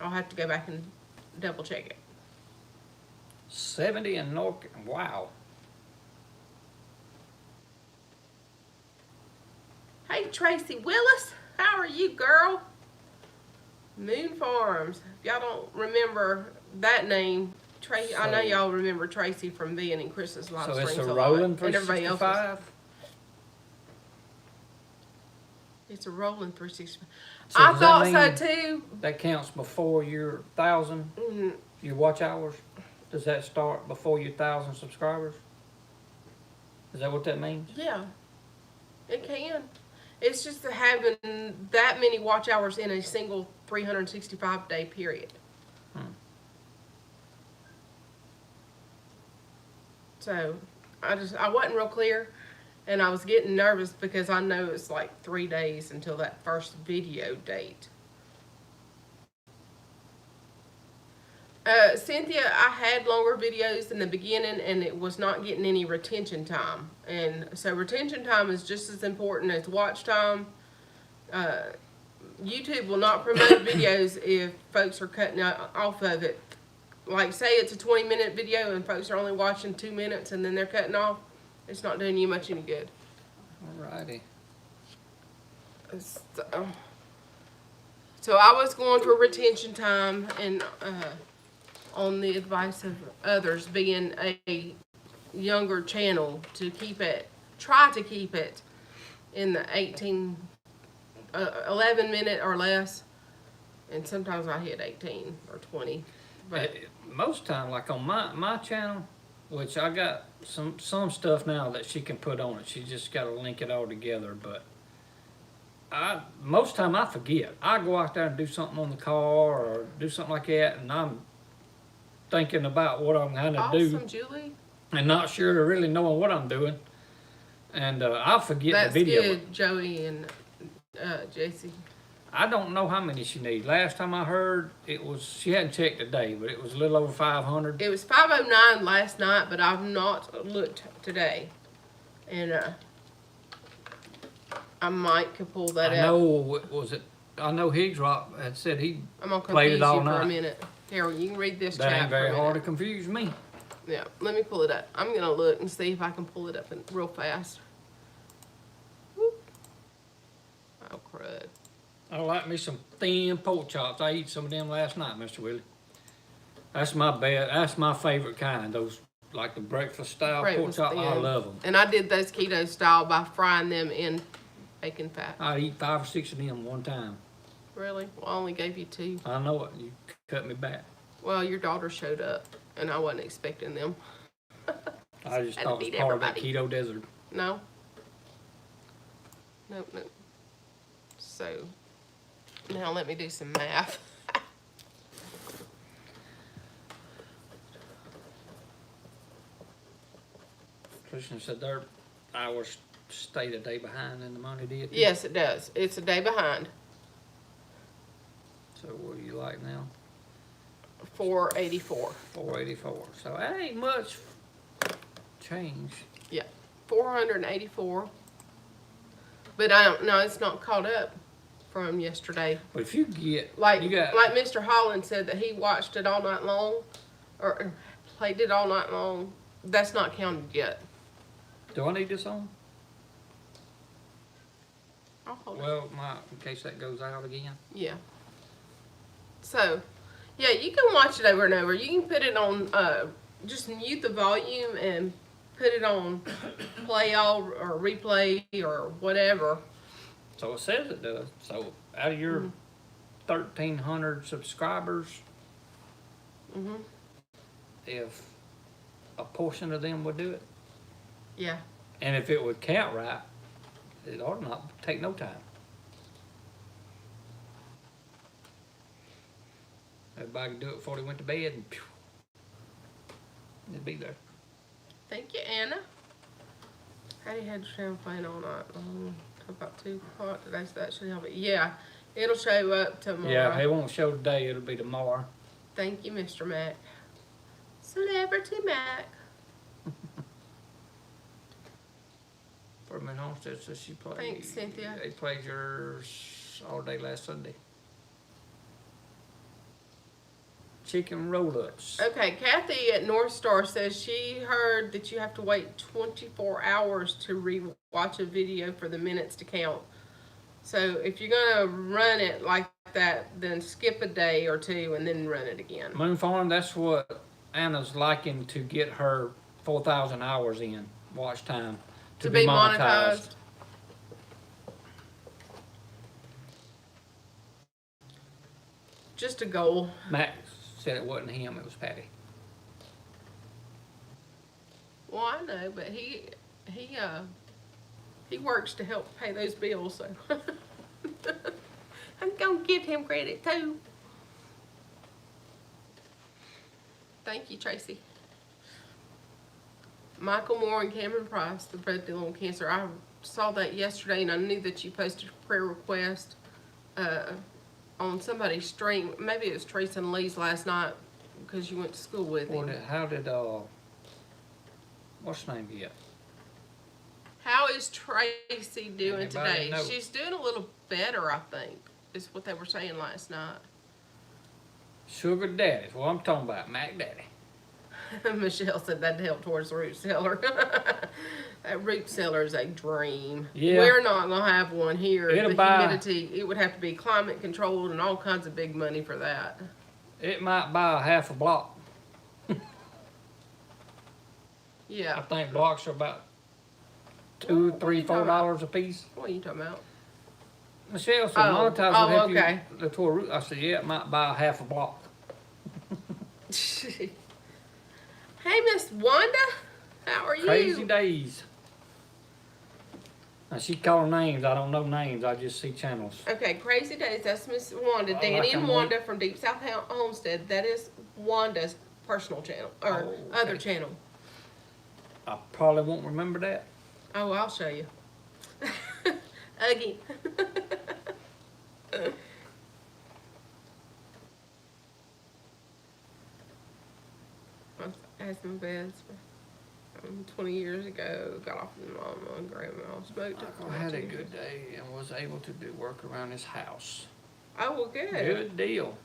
I'll have to go back and double check it. 70 in North, wow. Hey, Tracy Willis, how are you, girl? Moon Farms. If y'all don't remember that name, Tracy, I know y'all remember Tracy from being in Chris's live So streams it's a lot, rolling and everybody else. 365? It's a rolling 365. So I does that thought mean so too. That counts before your 1,000, your watch hours? Does that start before your 1,000 subscribers? Is that what that means? Yeah, it can. It's just having that many watch hours in a single 365 day period. So I wasn't real clear, and I was getting nervous because I know it's like 3 days until that first video date. Cynthia, I had longer videos in the beginning, and it was not getting any retention time. And so retention time is just as important as watch time. YouTube will not promote videos if folks are cutting off of it. Like, say it's a 20-minute video and folks are only watching 2 minutes and then they're cutting off. It's not doing you much any good. Alrighty. So I was going for retention time, and on the advice of others, being a younger channel, to try to keep it in the 11 minute or less. And sometimes I hit 18 or 20. But most time, like on my channel, which I got some stuff now that she can put on it. She just got to link it all together. But most time I forget. I go out there and do something on the car or do something like that, and I'm thinking about what I'm gonna do. Awesome, Julie. And not sure to really knowing what I'm doing. And I forget That's the video. good, Joey and JC. I don't know how many she needs. Last time I heard, she hadn't checked today, but it was a little over 500. It was 509 last night, but I've not looked today. And I might could pull that out. I know Higgs Rock had said I'm gonna played confuse it all you for a night. minute. Carol, you can read this That chat ain't very for a hard to minute. confuse me. Yeah, let me pull it up. I'm gonna look and see if I can pull it up real fast. Whoop. Oh, crud. I like me some thin pork chops. I eat some of them last night, Mr. Willie. That's my favorite kind. Those, like the breakfast style pork Breakfast chops. I thin. love them. And I did those keto style by frying them in bacon fat. I eat 5 or 6 of them one time. Really? Well, I only gave you 2. I know it. You cut me back. Well, your daughter showed up, and I wasn't expecting them. I just Had to thought it was feed part of that everybody. keto desert. No? Nope, nope. So, now let me do some math. Christian said their hours stayed a day behind in the money, did it? Yes, it does. It's a day behind. So what do you like now? 484. 484. So that ain't much change. Yeah, 484. But I don't know, it's not caught up from yesterday. But if you get Like got Mr. Holland said that he watched it all night long, or played it all night long. That's not counted yet. do I need this on? I'll hold it. Well, in case that goes out again. Yeah. So, yeah, you can watch it over and over. You can put it on, just mute the volume and put it on play all or replay or whatever. So it says it does. So out of your 1,300 subscribers, if a portion of them would do it, Yeah. and if it would count right, it ought to not take no time. Everybody could do it before they went to bed, and it'd be there. Thank you, Anna. How do you have the channel playing all night? About 2 o'clock today, so that should help it. Yeah, it'll show up tomorrow. Yeah, it won't show today. It'll be tomorrow. Thank you, Mr. Mac. Celebrity Mac. Furman Homestead says she plays. Thanks, Cynthia. They played yours all day last Sunday. Chicken roll-ups. Okay, Kathy at North Star says she heard that you have to wait 24 hours to re-watch a video for the minutes to count. So if you're gonna run it like that, then skip a day or 2 and then run it again. Moon Farm, that's what Anna's liking to get her 4,000 hours in watch time to be monetized. Just a goal. Max said it wasn't him, it was Patty. Well, I know, but he works to help pay those bills, so I'm gonna give him credit too. Thank you, Tracy. Michael Moore and Cameron Price, the bread deal on cancer. I saw that yesterday, and I knew that you posted a prayer request on somebody's stream. Maybe it was Tracy and Lee's last night because you went to school with him. How did what's her name get? How is Tracy doing Anybody today? know? She's doing a little better, I think, is what they were saying last night. Sugar Daddy's what I'm talking about, Mac Daddy. Michelle said that'd help towards the root cellar. That root cellar is a dream. Yeah. We're not gonna have one here. It'll The buy- humidity, it would have to be climate controlled and all kinds of big money for that. It might buy a half a block. I Yeah. think blocks are about $2, What are $3, you talking $4 a piece. What are you talking about? Michelle said, Oh, monetize oh, would help okay. you the tour route. I said, yeah, it might buy a half a block. Hey, Miss Wanda, how are Crazy you? days. Now she calling names. I don't know names. I just see channels. Okay, Crazy Days. That's Miss Wanda. I Danny like and them Wanda from Deep South Homestead. That is Wanda's personal channel or Oh, other okay. channel. I probably won't remember that. Oh, I'll show you. Again. I had some beds 20 years ago. Got off with Mama and Grandma. Smoked it. for I had a 2 years. good day and was able to do work around his house. Oh, well, good. Good deal.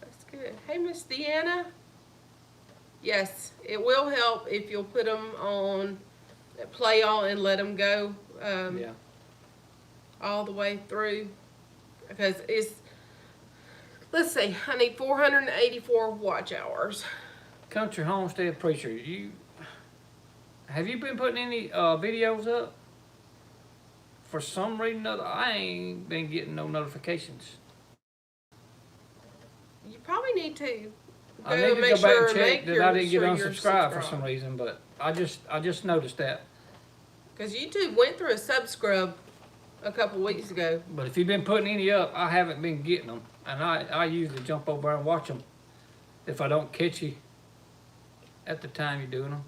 That's good. Hey, Miss Deanna. Yes, it will help if you'll put them on play all and let them go Yeah. all the way through. Because it's, let's see, I need 484 watch hours. Country Homestead Preacher, have you been putting any videos up? For some reason or other, I ain't been getting no notifications. You probably need to go I need to make go back sure and check that I didn't get unsubscribed for some subscribed. reason, but I just noticed that. Because YouTube went through a subscribe a couple weeks ago. But if you've been putting any up, I haven't been getting them, and I usually jump over and watch them if I don't catch you at the time you're doing them.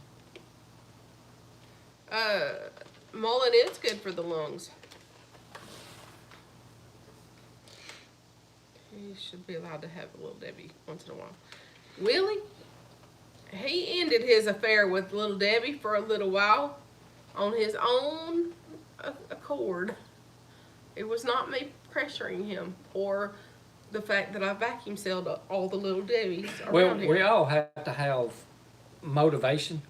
Mullein is good for the lungs. He should be allowed to have a little Debbie once in a while. Willie, he ended his affair with little Debbie for a little while on his own accord. It was not me pressuring him or the fact that I vacuum sealed all the little Debbies Well, around we here. all have to have motivation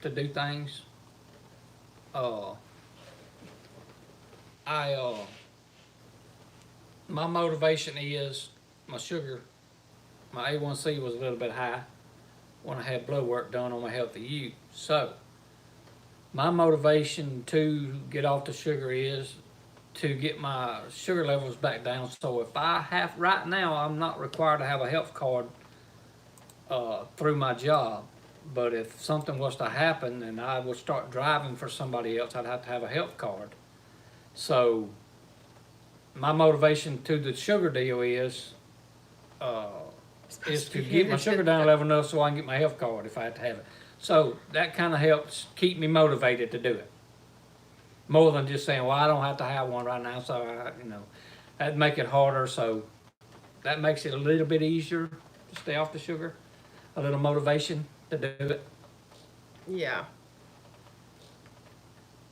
to do things. My motivation is my sugar, my A1C was a little bit high when I had blood work done on my Healthy You. So, my motivation to get off the sugar is to get my sugar levels back down. So if I have, right now, I'm not required to have a health card through my job. But if something was to happen and I would start driving for somebody else, I'd have to have a health card. So my motivation to the sugar deal is to get my sugar down level enough so I can get my health card if I have to have it. So that kind of helps keep me motivated to do it. More than just saying, well, I don't have to have one right now, so that'd make it harder. So that makes it a little bit easier to stay off the sugar. A little motivation to do it. Yeah.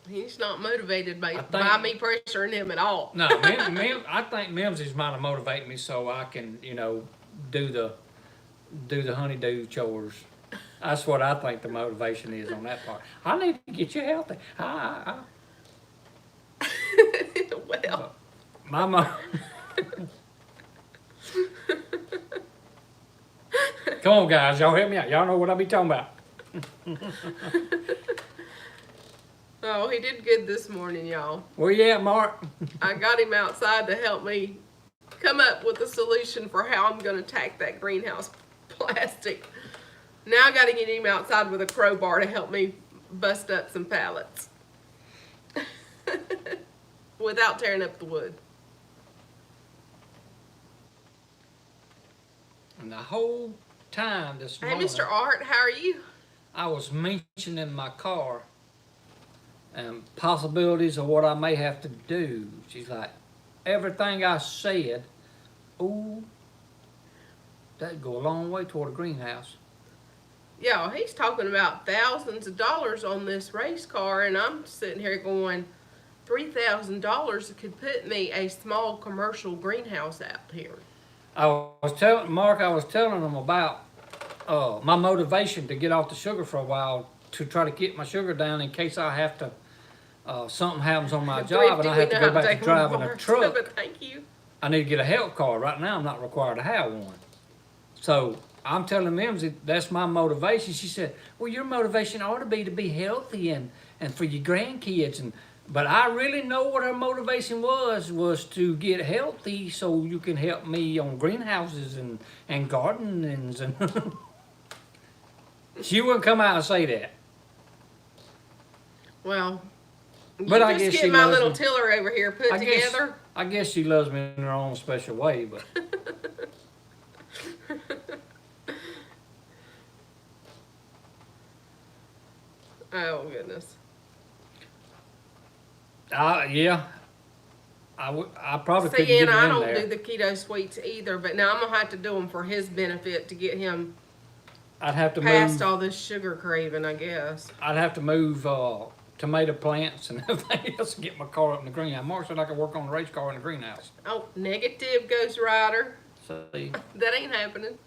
He's not motivated by me pressuring him at all. No, I think Mimsy's might have motivated me so I can, do the honeydew chores. That's what I think the motivation is on that part. I need to get you healthy. Well, Mama. Come on, guys, y'all help me out. Y'all know what I be talking about. oh, he did good this morning, y'all. Where you at, Mark? I got him outside to help me come up with a solution for how I'm going to tack that greenhouse plastic. Now I got to get him outside with a crowbar to help me bust up some pallets without tearing up the wood. And the whole time this Hey, morning, Mr. Art, how are you? I was mentioning my car and possibilities of what I may have to do. She's like, everything I said, ooh, that'd go a long way toward a greenhouse. Yeah, he's talking about thousands of dollars on this race car, and I'm sitting here going, $3,000 could put me a small commercial greenhouse out here. I was telling Mark, I was telling him about my motivation to get off the sugar for a while to try to get my sugar down in case I have to, something happens on my job Thrifty, and I we have to know go how back take to 'em driving a apart, truck. But thank you. I need to get a health card. Right now, I'm not required to have one. So I'm telling Mimsy that's my motivation. She said, "Well, your motivation ought to be healthy and for your grandkids." But I really know what her motivation was to get healthy so you can help me on greenhouses and gardenings and. She wouldn't come out and say that. Well, But you I just guess get she my loves little me. tiller over here put together. I guess she loves me in her own special way, but. Oh goodness. Yeah. I probably couldn't See, get and it I in don't there. do the keto sweets either, but now I'm gonna have to do them for his benefit to get him I'd have to past move. all this sugar craving, I guess. I'd have to move tomato plants and everything else to get my car up in the greenhouse. Mark said I could work on the race car in the greenhouse. Oh, negative Ghost Rider. See, That ain't happening.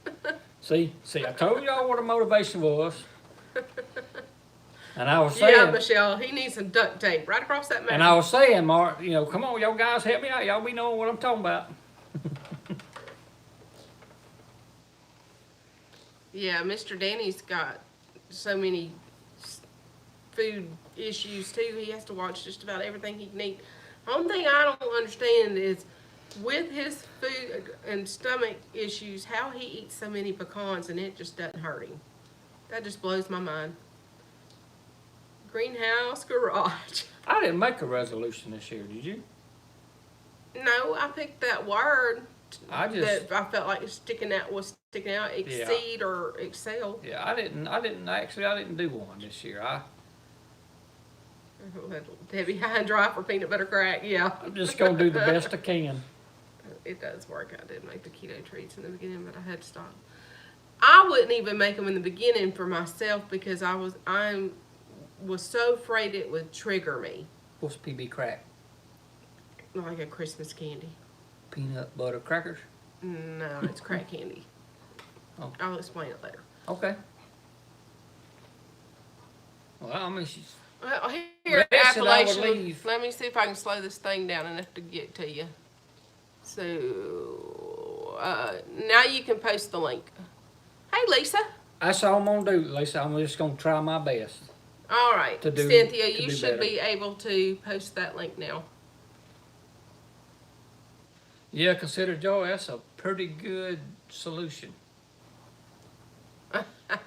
see. I told y'all what the motivation was, and I was saying, Yeah, Michelle, he needs some duct tape right across that mouth. and I was saying, Mark, come on, y'all guys, help me out. Y'all be knowing what I'm talking about. Yeah, Mr. Danny's got so many food issues too. He has to watch just about everything he can eat. The only thing I don't understand is with his food and stomach issues, how he eats so many pecans and it just doesn't hurt him. That just blows my mind. Greenhouse garage. I didn't make a resolution this year, did you? No, I picked that word I just, that I felt like was sticking out, exceed or excel. yeah, I didn't do one this year. Heavy, high, and dry for peanut butter crack. Yeah. I'm just gonna do the best I can. It does work. I did make the keto treats in the beginning, but I had to stop. I wouldn't even make them in the beginning for myself because I was so afraid it would trigger me, What's PB crack? like a Christmas candy. Peanut butter crackers? No, it's crack candy. Oh. I'll explain it later. Okay. Well, I mean, she's. Well, here, Ray said I would Appalachian. leave. Let me see if I can slow this thing down enough to get to you. So, now you can post the link. Hey, Lisa. That's all I'm gonna do, Lisa. I'm just gonna try my best. All right, To do- Cynthia, to you do should better. be able to post that link now. Yeah, consider Joe. That's a pretty good solution.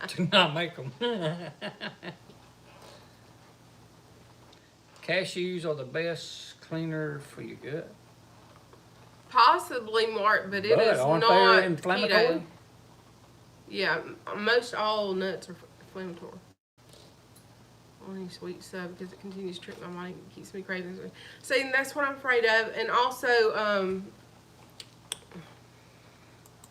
To not make them. Cashews are the best cleaner for your gut. Possibly, Mark, but it But is aren't not they inflammatory? keto. Yeah, most all nuts are inflammatory. Only sweet stuff because it continues to trick my mind and keeps me craving. See, and that's what I'm afraid of. And also,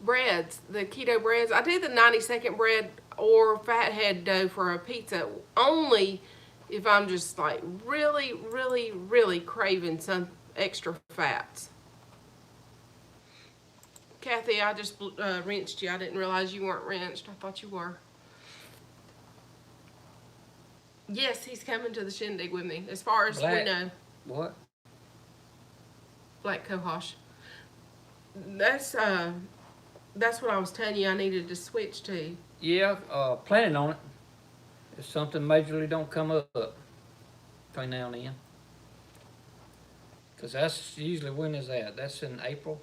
breads, the keto breads. I do the 90-second bread or fathead dough for a pizza only if I'm just like really, really, really craving some extra fats. Kathy, I just rinsed you. I didn't realize you weren't rinsed. I thought you were. Yes, he's coming to the shindig with me, as far as we Black. know. What? Black cohosh. That's what I was telling you I needed to switch to. Yeah, planning on it. If something majorly don't come up between now and then. Because that's usually, when is that? That's in April?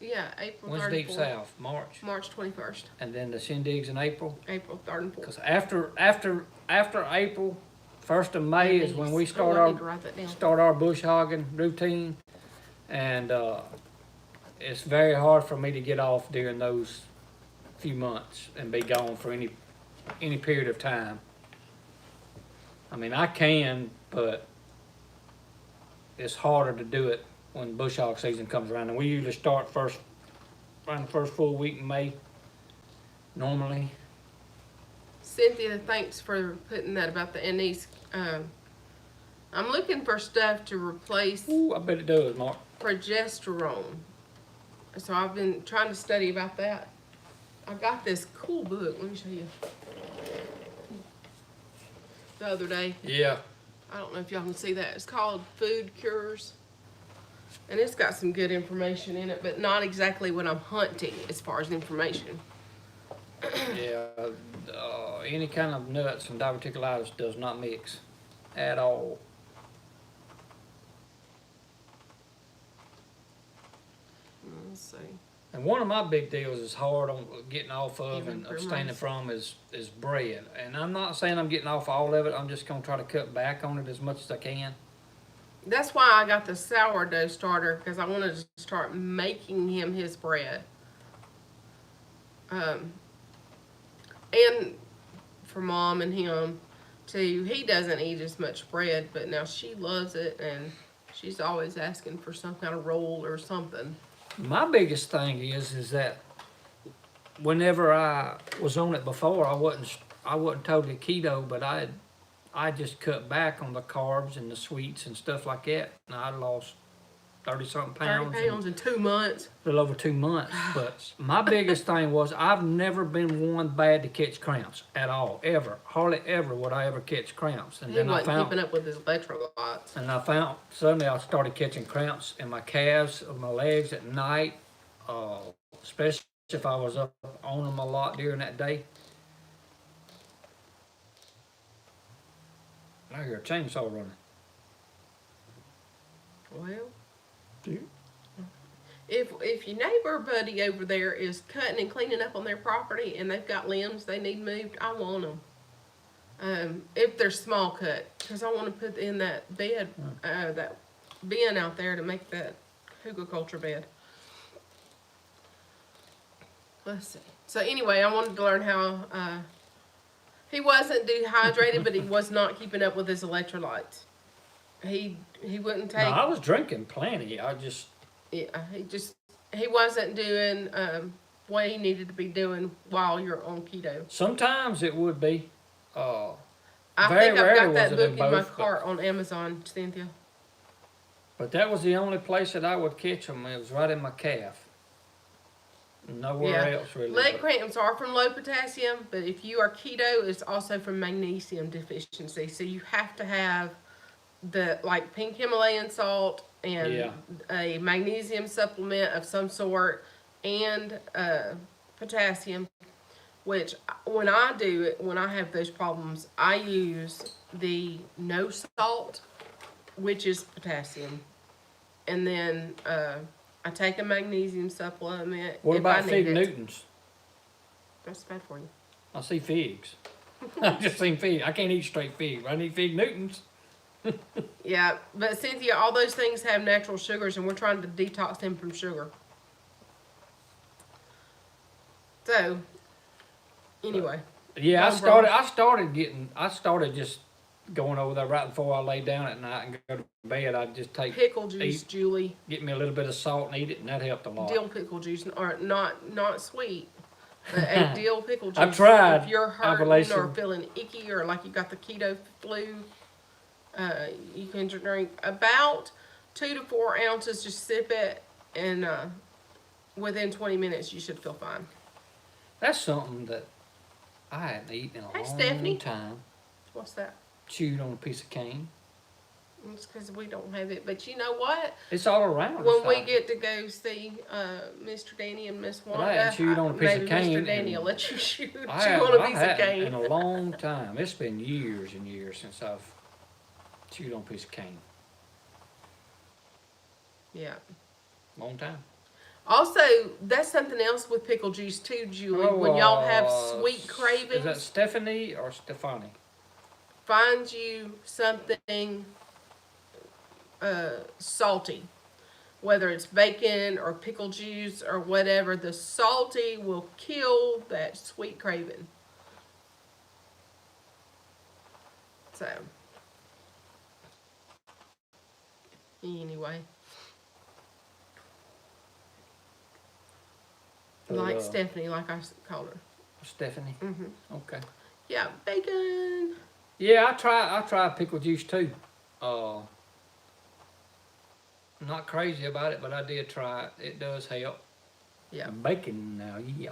Yeah, April When's 3rd Deep and 4th. South? March? March 21st. And then the shindigs in April? April 3rd and 4th. Because after April, 1st of May is when we start I need to write that down. our bush hogging routine. And it's very hard for me to get off during those few months and be gone for any period of time. I mean, I can, but it's harder to do it when bush hog season comes around. And we usually start around the first full week in May, normally. Cynthia, thanks for putting that about the anise. I'm looking for stuff to replace Ooh, I bet it does, Mark. progesterone. So I've been trying to study about that. I got this cool book. Let me show you. The other day. Yeah. I don't know if y'all can see that. It's called Food Cures. And it's got some good information in it, but not exactly what I'm hunting as far as information. Yeah. Any kind of nuts and diverticulitis does not mix at all. Let's see. And one of my big deals is hard on getting off of Even and for abstaining mice. from is bread. And I'm not saying I'm getting off all of it. I'm just gonna try to cut back on it as much as I can. That's why I got the sourdough starter, because I wanted to start making him his bread. And for Mom and him too. He doesn't eat as much bread, but now she loves it, and she's always asking for some kind of roll or something. My biggest thing is that whenever I was on it before, I wasn't totally keto, but I just cut back on the carbs and the sweets and stuff like that, and I lost 30-something 30 pounds. pounds in 2 months. A little over 2 months. But my biggest thing was I've never been one bad to catch cramps at all, ever. Hardly ever would I ever catch cramps. And He then wasn't keeping up with his electrolytes. and I found suddenly I started catching cramps in my calves of my legs at night, especially if I was up on them a lot during that day. I hear a chainsaw running. Well, Yeah. if your neighbor buddy over there is cutting and cleaning up on their property and they've got limbs they need moved, I want them. If they're small cut, because I want to put in that bed, that bin out there to make that hugelkultur bed. Let's see. So anyway, I wanted to learn how. He wasn't dehydrated, but he was not keeping up with his electrolytes. He wouldn't No, take. I was drinking plenty. Yeah, he wasn't doing what he needed to be doing while you're on keto. Sometimes it would be. I Very think I've rarely got that was it in book in my both, but- cart on Amazon, Cynthia. But that was the only place that I would catch them. It was right in my calf. Nowhere else really. Leg cramps are from low potassium, but if you are keto, it's also from magnesium deficiency. So you have to have the pink Himalayan salt and a magnesium supplement of some sort and potassium. Which when I do it, when I have those problems, I use the no salt, which is potassium, and then I take a magnesium supplement. What if about I need Fig it. Newtons? That's bad for you. I see figs. I just seen figs. I can't eat straight figs. I need Fig Newtons. Yeah, but Cynthia, all those things have natural sugars, and we're trying to detox them from sugar. So, anyway. Yeah, Bone broth. I started just going over there right before I lay down at night and go to bed. I'd just take, Pickle juice, Julie. get me a little bit of salt and eat it, and that helped a lot. Dill pickle juice, or not sweet, but a dill pickle juice. I've tried If you're hurting Appalachian. or feeling icky or like you got the keto flu, you can drink about 2 to 4 ounces. Just sip it, and within 20 minutes you should feel fine. That's something that I hadn't eaten in a Hey, long Stephanie. time. What's that? Chewed on a piece of cane. It's because we don't have it. But you know what? It's all around. When we get to go see Mr. Danny and Miss But I hadn't chewed on a piece of maybe cane Mr. Danny and- will let you chew on I a piece of hadn't cane. in a long time. It's been years and years since I've chewed on a piece of cane. Yeah. Long time. Also, that's something else with pickle juice too, Julie. When y'all have sweet cravings, Is that Stephanie or Stefani? find you something salty. Whether it's bacon or pickle juice or whatever, the salty will kill that sweet craving. So, anyway. Like Stephanie, like I called her. Stephanie? Mm-hmm. Okay. Yeah, bacon. Yeah, I try pickle juice too. Not crazy about it, but I did try it. It does help. Yeah. Bacon now, yeah.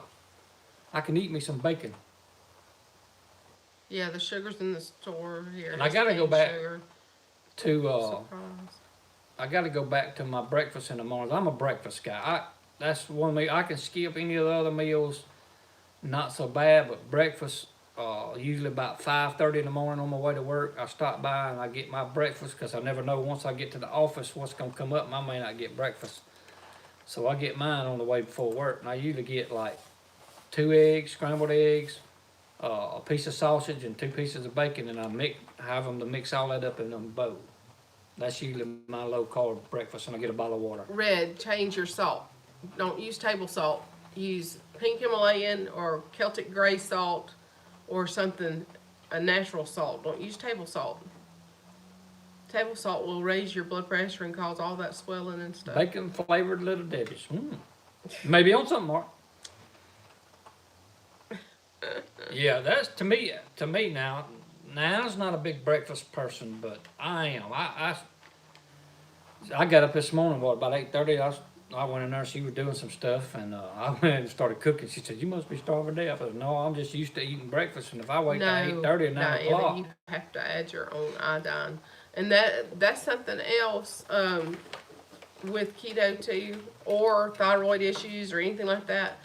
I can eat me some bacon. Yeah, the sugar's in the store here. And I gotta It's go back sugar. to Surprise. I got to go back to my breakfast in the mornings. I'm a breakfast guy. That's one meal I can skip any of the other meals, not so bad. But breakfast, usually about 5:30 in the morning on my way to work, I stop by and I get my breakfast because I never know once I get to the office what's gonna come up. And I may not get breakfast, so I get mine on the way before work. And I usually get like 2 eggs, scrambled eggs, a piece of sausage, and 2 pieces of bacon, and have them to mix all that up in a bowl. That's usually my low carb breakfast, and I get a bottle of water. Red, change your salt. Don't use table salt. Use pink Himalayan or Celtic gray salt or something, a natural salt. Don't use table salt. Table salt will raise your blood pressure and cause all that swelling and stuff. Bacon flavored Little Debbie's. Maybe on something, Mark. Yeah, that's to me now. Now, I was not a big breakfast person, but I am. I got up this morning, about 8:30. I went in there, she was doing some stuff, and I went and started cooking. She said, "You must be starving to death." I said, "No, I'm just used to eating breakfast, and if I wait till 8:30 or 9 o'clock." You have to add your own iodine. And that's something else with keto too, or thyroid issues or anything like that.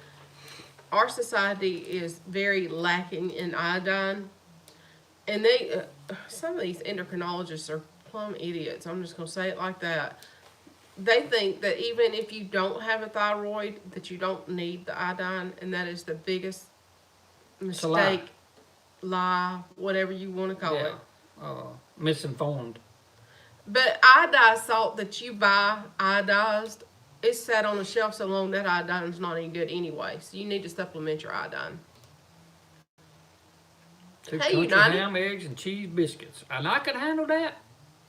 Our society is very lacking in iodine. And some of these endocrinologists are plumb idiots. I'm just going to say it like that. They think that even if you don't have a thyroid, that you don't need the iodine, and that is the biggest mistake, lie, whatever you want to call it. Misinformed. But iodized salt that you buy, iodized, it's sat on the shelf so long that iodine's not any good anyway. So you need to supplement your iodine. 2 Hey, country United. ham, eggs, and cheese biscuits. And I can handle that,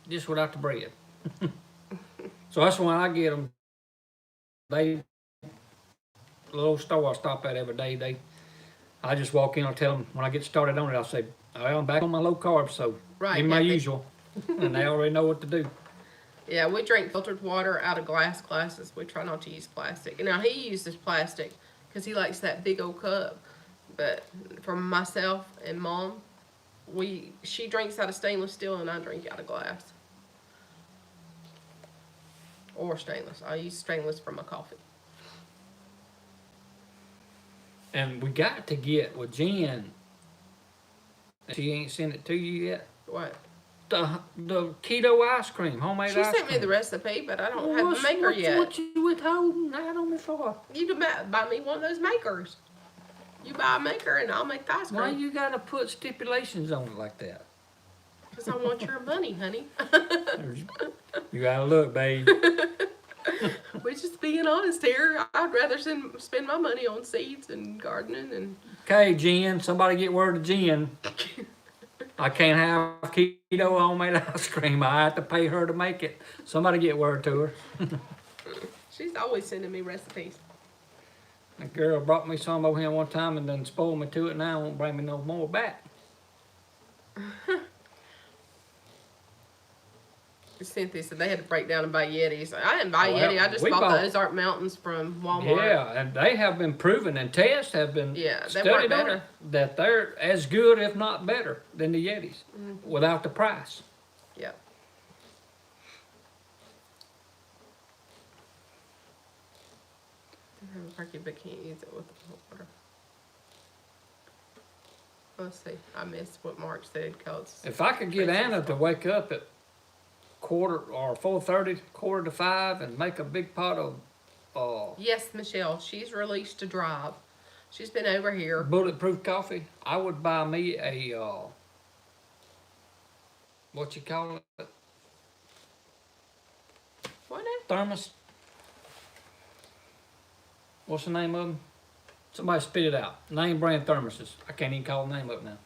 just without the bread. So that's why I get them. The little store I stop at every day, I just walk in, I'll tell them, when I get started on it, I'll say, "I'm back on my low carb, so give me my usual." And they already know what to do. Yeah, we drink filtered water out of glass glasses. We try not to use plastic. Now, he uses plastic because he likes that big old cup. But for myself and Mom, she drinks out of stainless steel and I drink out of glass. Or stainless. I use stainless for my coffee. And we got to get with Jen. She ain't sent it to you yet. What? The keto ice cream, homemade ice cream. She sent me the recipe, but I don't have the maker yet. What you withholding that on me for? You can buy me one of those makers. You buy a maker and I'll make the ice cream. Why you gotta put stipulations on it like that? Because I want your money, honey. You gotta look, babe. We're just being honest here. I'd rather spend my money on seeds and gardening and... Okay, Jen, somebody get word to Jen. I can't have keto homemade ice cream. I have to pay her to make it. Somebody get word to her. She's always sending me recipes. A girl brought me some over here one time and then spoiled me to it. Now won't bring me no more back. Cynthia said they had to break down and buy Yetis. I didn't buy Yeti. I just bought the Ozark Mountains from Walmart. Yeah, and they have been proven, and tests have been studied on it, that they're as good, if not better, than the Yetis, without the price. Yeah. I have a turkey, but can't use it with the water. Let's see. I missed what Mark said because... If I could get Anna to wake up at 4:30, 4:45, and make a big pot of yes, Michelle, she's released to drive. She's been over here. Bulletproof coffee, I would buy me a what you call it? What now? Thermos. What's the name of them? Somebody spit it out. Name brand thermoses. I can't even call the name of it now.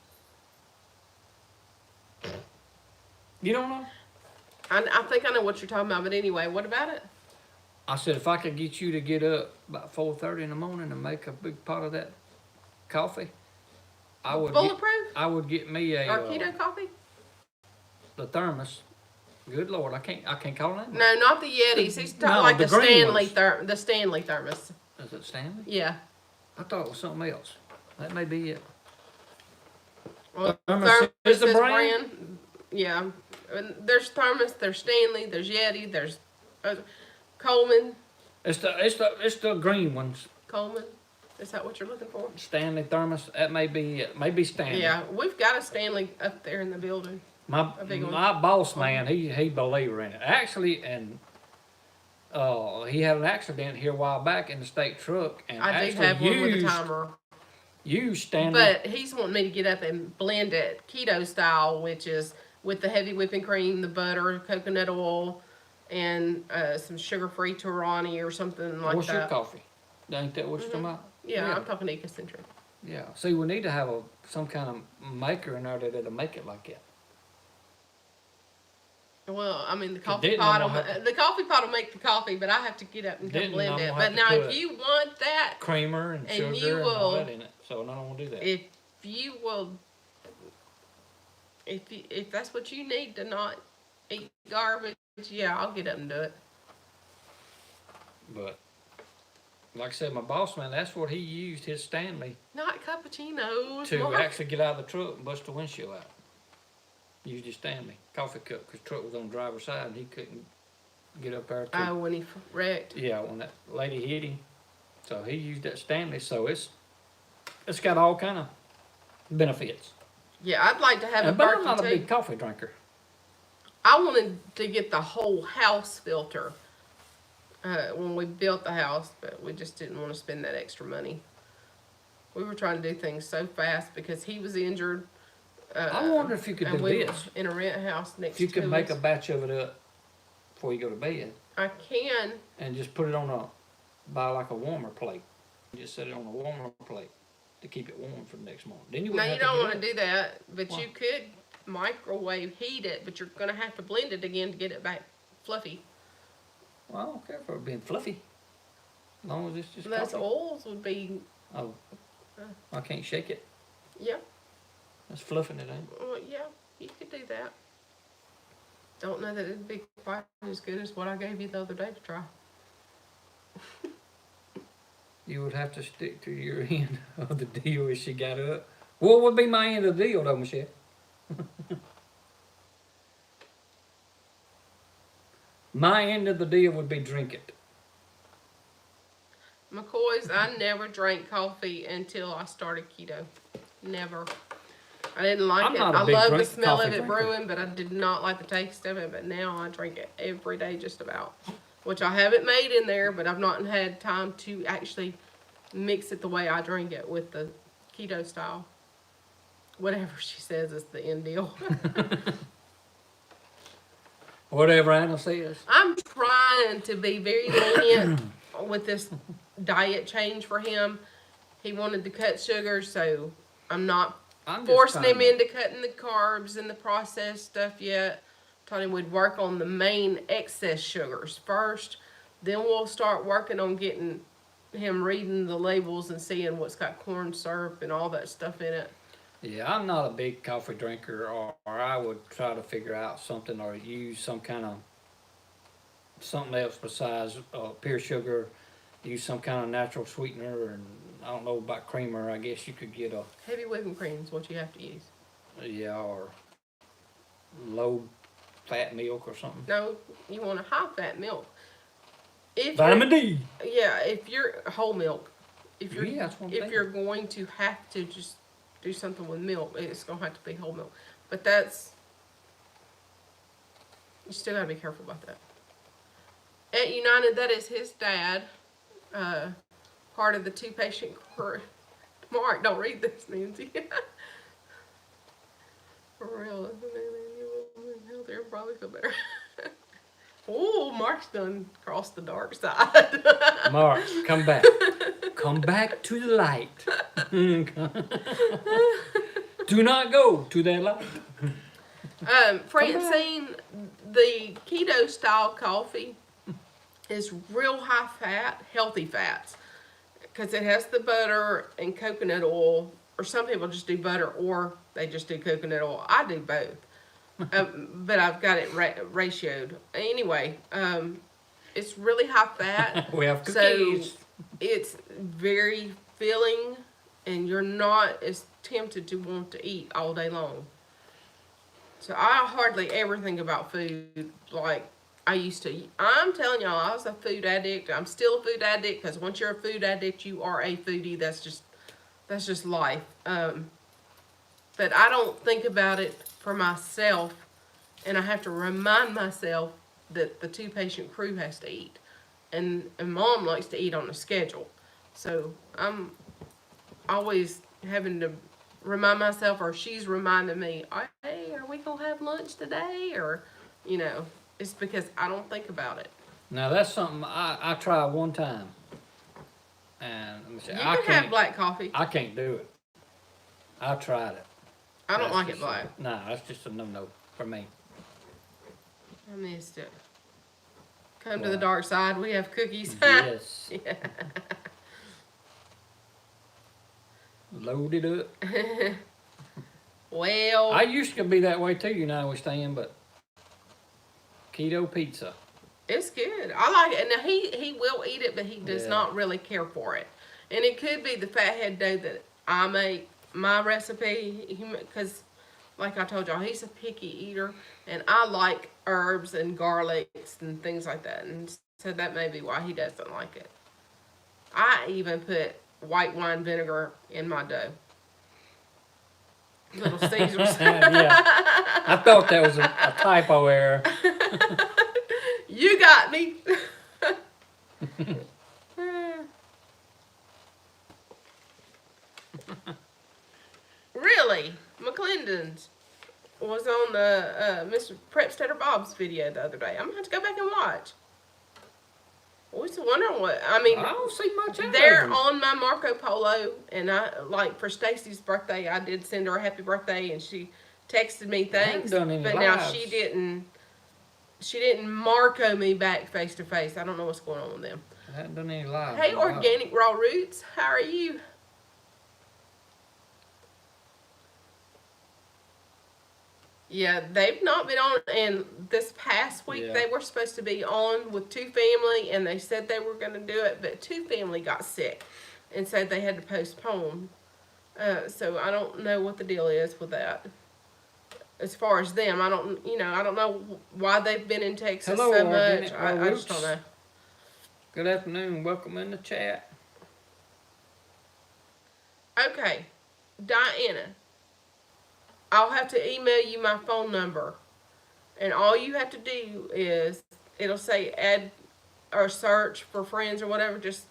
You don't know? I think I know what you're talking about, but anyway, what about it? I said, if I could get you to get up about 4:30 in the morning and make a big pot of that coffee, I would Bulletproof? I would get me a or keto coffee? The thermos. Good Lord, I can't call it. No, not the Yetis. He's talking like the Stanley thermos. Is it Stanley? Yeah. I thought it was something else. That may be it. Well, Thermos Thermos is the is brand? Yeah. And there's Thermos, there's Stanley, there's Yeti, there's Coleman. It's the green ones. Coleman. Is that what you're looking for? Stanley thermos. That may be it. Maybe Stanley. Yeah, we've got a Stanley up there in the building. A big one. My boss man, he believer in it. Actually, and he had an accident here a while back in the state truck, and I do actually have one with a timer. Used Stanley. But he's wanting me to get up and blend it keto style, which is with the heavy whipping cream, the butter, coconut oil, and some sugar-free Torani or something like What's that. your coffee? Ain't that what you're talking about? Yeah, I'm talking ecocentric. Yeah. See, we need to have some kind of maker in there that'll make it like that. Well, I mean, the coffee Didn't pot know will how- the coffee pot will make the coffee, but I have to get up and come Didn't blend know it. how But to now, put if you want that, Creamer and And sugar you and all will- that in it. So I don't want to do that. if you will, if that's what you need to not eat garbage, yeah, I'll get up and do it. But like I said, my boss man, that's what he used his Stanley Not cappuccinos. to Mark. actually get out of the truck and bust the windshield out. Used his Stanley coffee cup because the truck was on the driver's side and he couldn't get up there. Oh, when he wrecked. Yeah, when that lady hit him, so he used that Stanley. So it's got all kind of benefits. Yeah, I'd like to have a But I'm Berkey not a too. big coffee drinker. I wanted to get the whole house filter when we built the house, but we just didn't want to spend that extra money. We were trying to do things so fast because he was injured. I wonder if you could and do we this. were in a rent house next If you to could make us. a batch of it up before you go to bed I can. and just put it on buy like a warmer plate. Just set it on a warmer plate to keep it warm for the next morning. Then you No, wouldn't you have don't to want to get do that, but Why? you could microwave heat it, but you're going to have to blend it again to get it back fluffy. up. Well, I don't care for it being fluffy. As long as it's just Those coffee. oils would be, Oh, I can't shake it. yeah, That's fluffing it, ain't well, yeah, you could do that. Don't know that it'd be quite as good as what I gave you the other day to try. You would have to stick to your end of the deal if she got up. What would be my end of the deal, though, Michelle? My end of the deal would be drink it. McCoy's, I never drank coffee until I started keto. Never. I didn't like I'm it. not a I big love the drink- smell coffee of it drinker. brewing, but I did not like the taste of it. But now I drink it every day just about. Which I haven't made in there, but I've not had time to actually mix it the way I drink it with the keto style. Whatever she says is the end deal. Whatever Anna says. I'm trying to be very lenient with this diet change for him. He wanted to cut sugar, so I'm not I'm just forcing him trying into cutting the carbs and the processed stuff yet. Told him we'd work on the main excess sugars first. Then we'll start working on getting him reading the labels and seeing what's got corn syrup and all that stuff in it. Yeah, I'm not a big coffee drinker, or I would try to figure out something or use some kind of something else besides pure sugar. Use some kind of natural sweetener, and I don't know about creamer. I guess you could get Heavy whipping cream is what you have to use. or low fat milk or something. No, you want a high fat milk. If Vitamin you're- D. Yeah, if you're whole milk. If you're Yeah, that's what I'm if thinking. you're going to have to just do something with milk, it's gonna have to be whole milk. But that's you still gotta be careful about that. At United, that is his dad, part of the 2-patient crew. Mark, don't read this, Mimsy. For real, they'll probably feel better. Oh, Mark's done crossed the dark side. Mark, come back. Come back to the light. Do not go to that light. Francine, the keto style coffee is real high fat, healthy fats. Because it has the butter and coconut oil, or some people just do butter or they just do coconut oil. I do both. But I've got it ratioed. Anyway, it's really high fat. We have So cookies. it's very filling and you're not as tempted to want to eat all day long. So I hardly ever think about food like I used to. I'm telling y'all, I was a food addict. I'm still a food addict because once you're a food addict, you are a foodie. That's just life. But I don't think about it for myself, and I have to remind myself that the two patient crew has to eat, and Mom likes to eat on a schedule. So I'm always having to remind myself, or she's reminding me, hey, are we gonna have lunch today? Or, you know, it's because I don't think about it. Now that's something I tried one time, and let me see, You can have black coffee. I can't do it. I tried it. I don't like it black. No, that's just a no for me. I missed it. Come to the dark side. We have cookies. Yes. Yeah. Loaded up. Well, I used to be that way too, you know, I was saying, but keto pizza. it's good. I like it. Now he will eat it, but he does Yeah. not really care for it. And it could be the fathead dough that I make my recipe, because like I told y'all, he's a picky eater, and I like herbs and garlics and things like that, and so that may be why he doesn't like it. I even put white wine vinegar in my dough. Little Caesars. Yeah. I thought that was a typo error. You got me. Really, McClendon's was on the Mr. Prepstetter Bob's video the other day. I'm gonna have to go back and watch. I was wondering what I mean. I don't see much out They're of it. on my Marco Polo, and I like for Stacy's birthday. I did send her a happy birthday, and she texted me thanks. done any But now lives. she didn't. She didn't Marco me back face to face. I don't know what's going on with them. I haven't done any live. Hey, Organic Raw Roots, how are you? Yeah, they've not been on, and this past week Yeah. they were supposed to be on with Two Family, and they said they were going to do it, but Two Family got sick, and said they had to postpone. So I don't know what the deal is with that. As far as them, I don't know why they've been in Texas Hello, so much. Organic Raw I just don't Roots. know. Good afternoon. Welcome in the chat. Okay, Diana, I'll have to email you my phone number, and all you have to do is, it'll say add or search for friends or whatever, just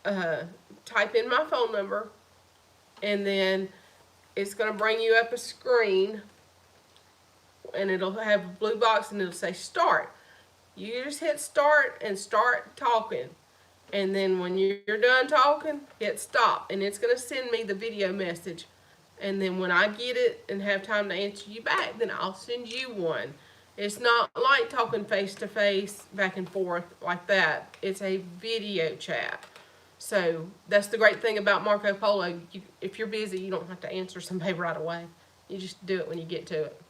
type in my phone number, and then it's going to bring you up a screen, and it'll have a blue box, and it'll say start. You just hit start and start talking. And then when you're done talking, hit stop. And it's going to send me the video message. And then when I get it and have time to answer you back, then I'll send you one. It's not like talking face to face, back and forth like that. It's a video chat. So that's the great thing about Marco Polo. If you're busy, you don't have to answer somebody right away. You just do it when you get to it.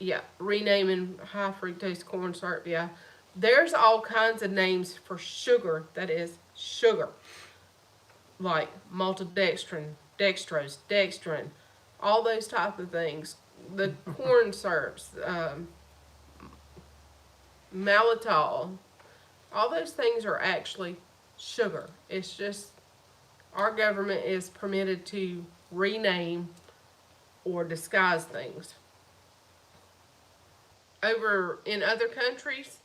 Yeah, renaming high fructose corn syrup. Yeah, there's all kinds of names for sugar that is sugar, like maltodextrin, dextrose, dextrin, all those type of things. The corn syrups, maltitol, all those things are actually sugar. It's just our government is permitted to rename or disguise things. Over in other countries,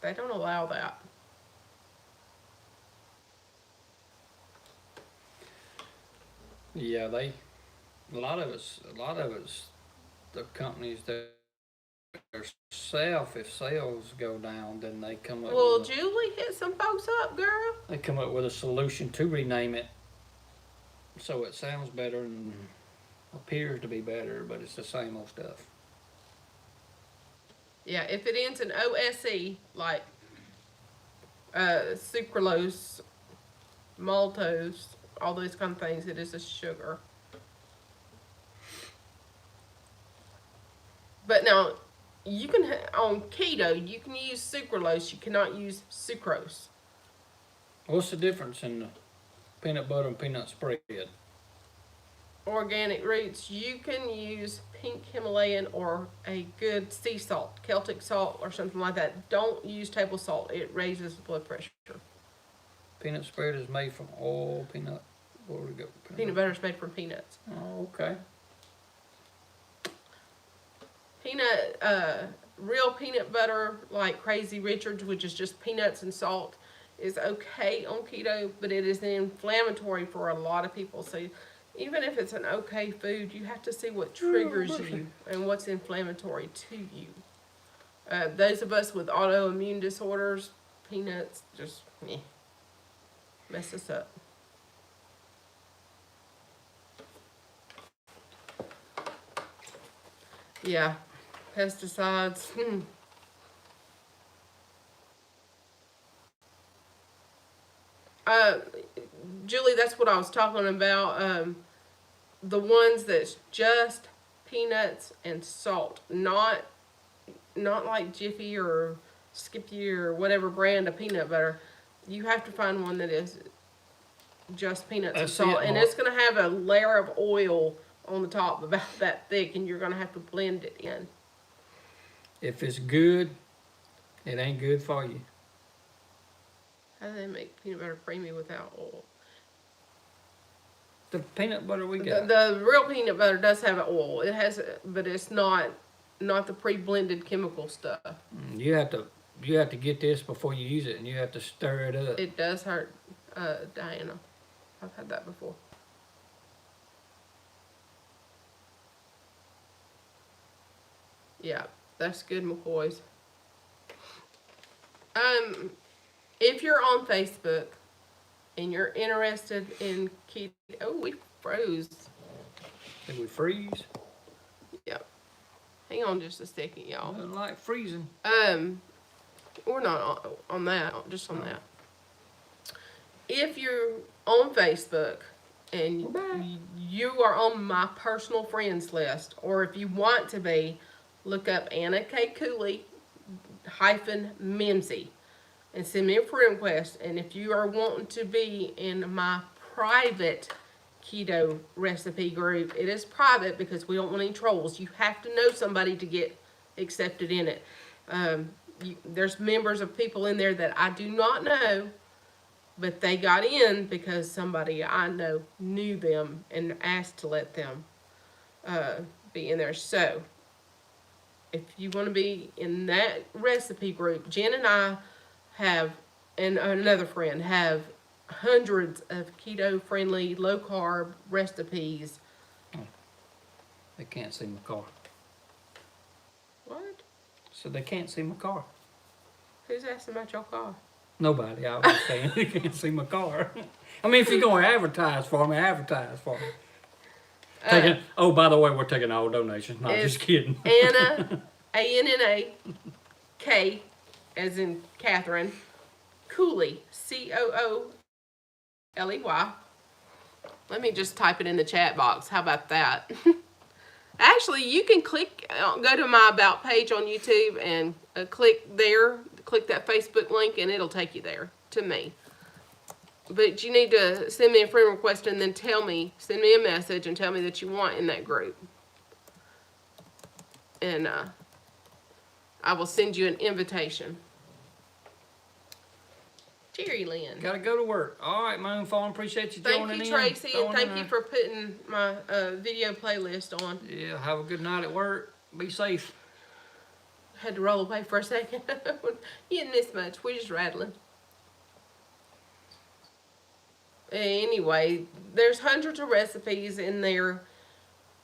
they don't allow that. Yeah, a lot of it's, the companies that are if sales go down, then they come up Well, with Julie hit some folks up, girl. they come up with a solution to rename it so it sounds better and appears to be better, but it's the same old stuff. Yeah, if it ends in OSE, like sucralose, maltose, all those kind of things, it is a sugar. But now, you can on keto, you can use sucralose. You cannot use sucrose. What's the difference in the peanut butter and peanut spread? Organic roots, you can use pink Himalayan or a good sea salt, Celtic salt or something like that. Don't use table salt. It raises blood pressure. Peanut spread is made from all peanut. Where would it go? Peanut butter is made from peanuts. Oh, okay. Real peanut butter, like Crazy Richard's, which is just peanuts and salt, is okay on keto, but it is inflammatory for a lot of people. So even if it's an okay food, you have to see what triggers you and what's inflammatory to you. Those of us with autoimmune disorders, peanuts just mess us up. Yeah, pesticides. Uh, Julie, that's what I was talking about. The ones that's just peanuts and salt, not like Jiffy or Skippy or whatever brand of peanut butter. You have to find one that is just peanuts and salt, and it's going to have a layer of oil on the top about that thick, and you're going to have to blend it in. If it's good, it ain't good for you. How do they make peanut butter creamy without oil? The peanut butter we got. The real peanut butter does have an oil. It has, but it's not the pre-blended chemical stuff. You have to get this before you use it, and you have to stir it up. It does hurt, Diana. I've had that before. Yeah, that's good, McCoys. If you're on Facebook and you're interested in keto, oh, we froze. Did we freeze? Yep. Hang on just a second, y'all. Nothing like freezing. We're not on that, just on that. If you're on Facebook and you are on my personal friends list, or if you want to be, look up Anna K. Cooley -Mimsy and send me a friend request. And if you are wanting to be in my private keto recipe group, it is private because we don't want any trolls. You have to know somebody to get accepted in it. There's members of people in there that I do not know, but they got in because somebody I know knew them and asked to let them be in there. So if you want to be in that recipe group, Jen and I have, and another friend, have hundreds of keto-friendly, low-carb recipes. They can't see my car. What? So they can't see my car. Who's asking about your car? Nobody. I was saying they can't see my car. I mean, if you're going to advertise for me, advertise for me. Oh, by the way, we're taking all donations. No, just kidding. Anna, ANNA, as in Catherine, Cooley, COOLEY. Let me just type it in the chat box. How about that? Actually, you can go to my About page on YouTube and click that Facebook link, and it'll take you there to me. But you need to send me a friend request and then send me a message and tell me that you want in that group. And I will send you an invitation. Jerry Lynn. Gotta go to work. All right, Moon Farm, appreciate you joining in. Thank you, Tracy, and thank you for putting my video playlist on. Yeah, have a good night at work. Be safe. Had to roll away for a second. You didn't miss much. We're just rattling. Anyway, there's hundreds of recipes in there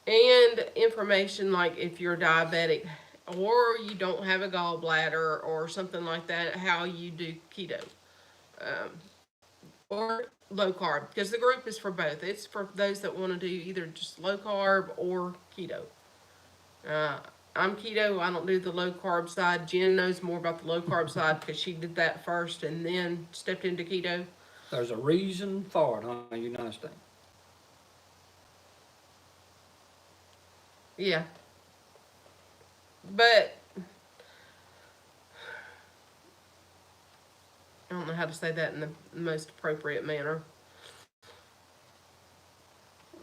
and information like if you're diabetic or you don't have a gallbladder or something like that, how you do keto. Or low carb, because the group is for both. It's for those that want to do either just low carb or keto. I'm keto. I don't do the low carb side. Jen knows more about the low carb side because she did that first and then stepped into keto. There's a reason for it, huh? You understand? Yeah. But I don't know how to say that in the most appropriate manner.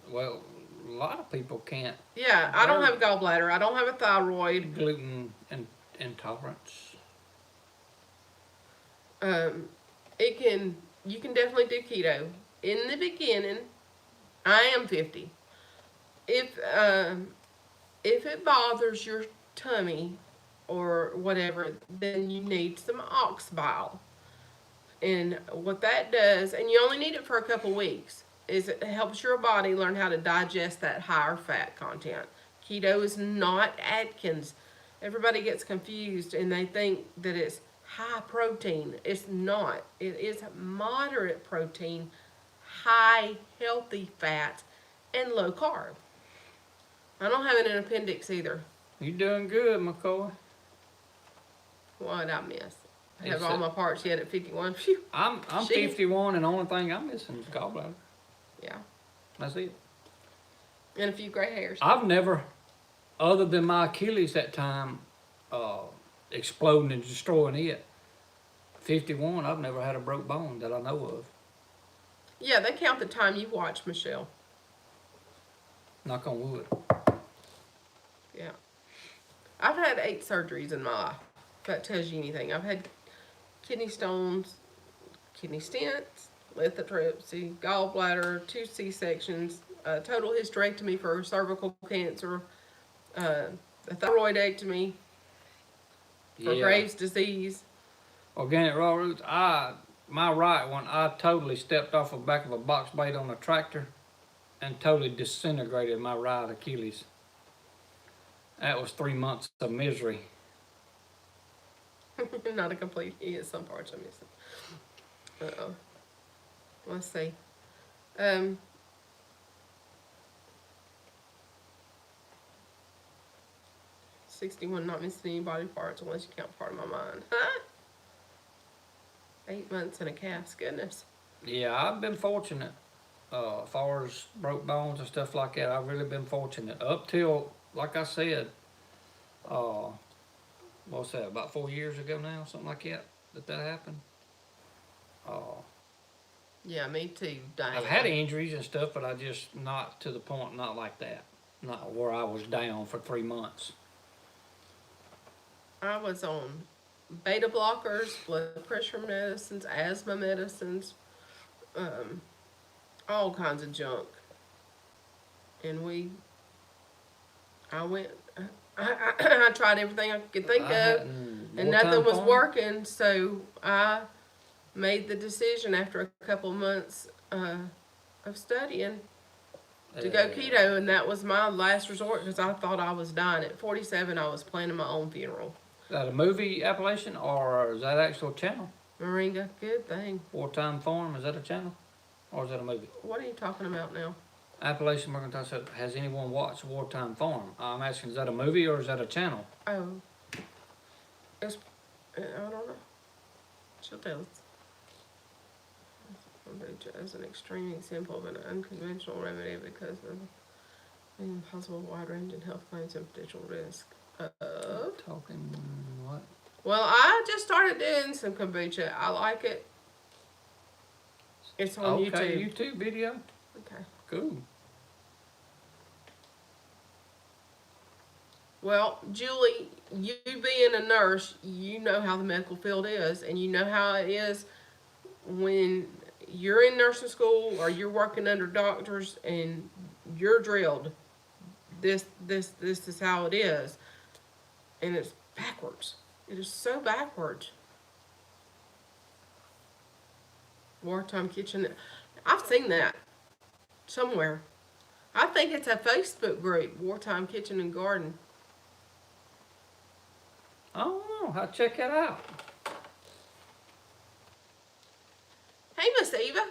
Well, a lot of people can't. Yeah, I don't have a gallbladder. I don't have a thyroid. Gluten intolerance. It can you can definitely do keto. In the beginning, I am 50. If it bothers your tummy or whatever, then you need some ox bile. And what that does, and you only need it for a couple weeks, is it helps your body learn how to digest that higher fat content. Keto is not Atkins. Everybody gets confused and they think that it's high protein. It's not. It is moderate protein, high healthy fats, and low carb. I don't have an appendix either. You doing good, McCoy. What did I miss? I He have all said- my parts yet at 51. Phew. I'm She- 51, and the only thing I'm missing is gallbladder. Yeah. That's it. And a few gray hairs. I've never, other than my Achilles that time, exploding and destroying it. 51, I've never had a broke bone that I know of. Yeah, they count the time you watch, Michelle. Knock on wood. Yeah. I've had 8 surgeries in my life. If that tells you anything. I've had kidney stones, kidney stents, lithotripsy, gallbladder, 2 C-sections, total hysterectomy for cervical cancer, a thyroidectomy for Graves' disease. Organic raw roots. My right one, I totally stepped off the back of a box blade on a tractor and totally disintegrated my right Achilles. That was 3 months of misery. Not a complete. He has some parts I'm missing. Uh-oh. Let's see. 61, not missing any body parts unless you count part of my mind. Huh? 8 months in a cast. Goodness. Yeah, I've been fortunate. As far as broke bones and stuff like that, I've really been fortunate. Up till, like I said, what's that, about 4 years ago now, something like that happened. Yeah, me too. Diane. I've had injuries and stuff, but I just not to the point, not like that. Not where I was down for 3 months. I was on beta blockers, blood pressure medicines, asthma medicines, all kinds of junk. And I tried everything I could think of, and nothing was working. So I made the decision after a couple months of studying to go keto, and that was my last resort because I thought I was dying. At 47, I was planning my own funeral. Is that a movie Appalachian or is that actual channel? Moringa, good thing. Wartime Farm, is that a channel? Or is that a movie? What are you talking about now? Appalachian Mercantile said, has anyone watched Wartime Farm? I'm asking, is that a movie or is that a channel? Oh. I don't know. She'll tell us. Kombucha is an extreme example of an unconventional remedy because of the possible wide-ranging health claims and potential risk of... Talking what? Well, I just started doing some kombucha. I like it. It's on YouTube. Okay, YouTube video? Okay. Cool. Well, Julie, you being a nurse, you know how the medical field is, and you know how it is when you're in nursing school or you're working under doctors and you're drilled. This is how it is, and it's backwards. It is so backwards. Wartime Kitchen. I've seen that somewhere. I think it's a Facebook group, Wartime Kitchen and Garden. I don't know. I'll check that out. Hey, Miss Eva.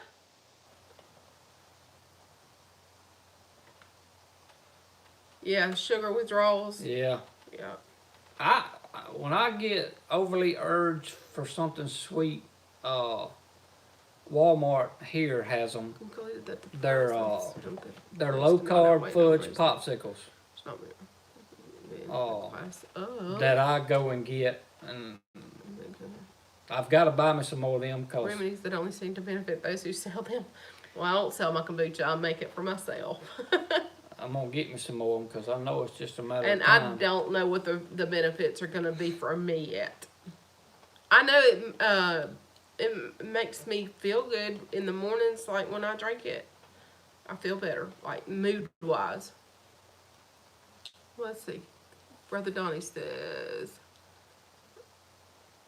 Yeah, sugar withdrawals. Yeah. Yeah. When I get overly urged for something sweet, Walmart here has them. They're low carb fudge popsicles. It's not That I go and get, and I've got to buy me some more of them because Remedies that only seem to benefit those who sell them. Well, I don't sell my kombucha. I make it for myself. I'm going to get me some more because I know it's just a matter And of I time. don't know what the benefits are going to be for me yet. I know it makes me feel good in the mornings, like when I drink it. I feel better, like mood-wise. Let's see. Brother Donnie says,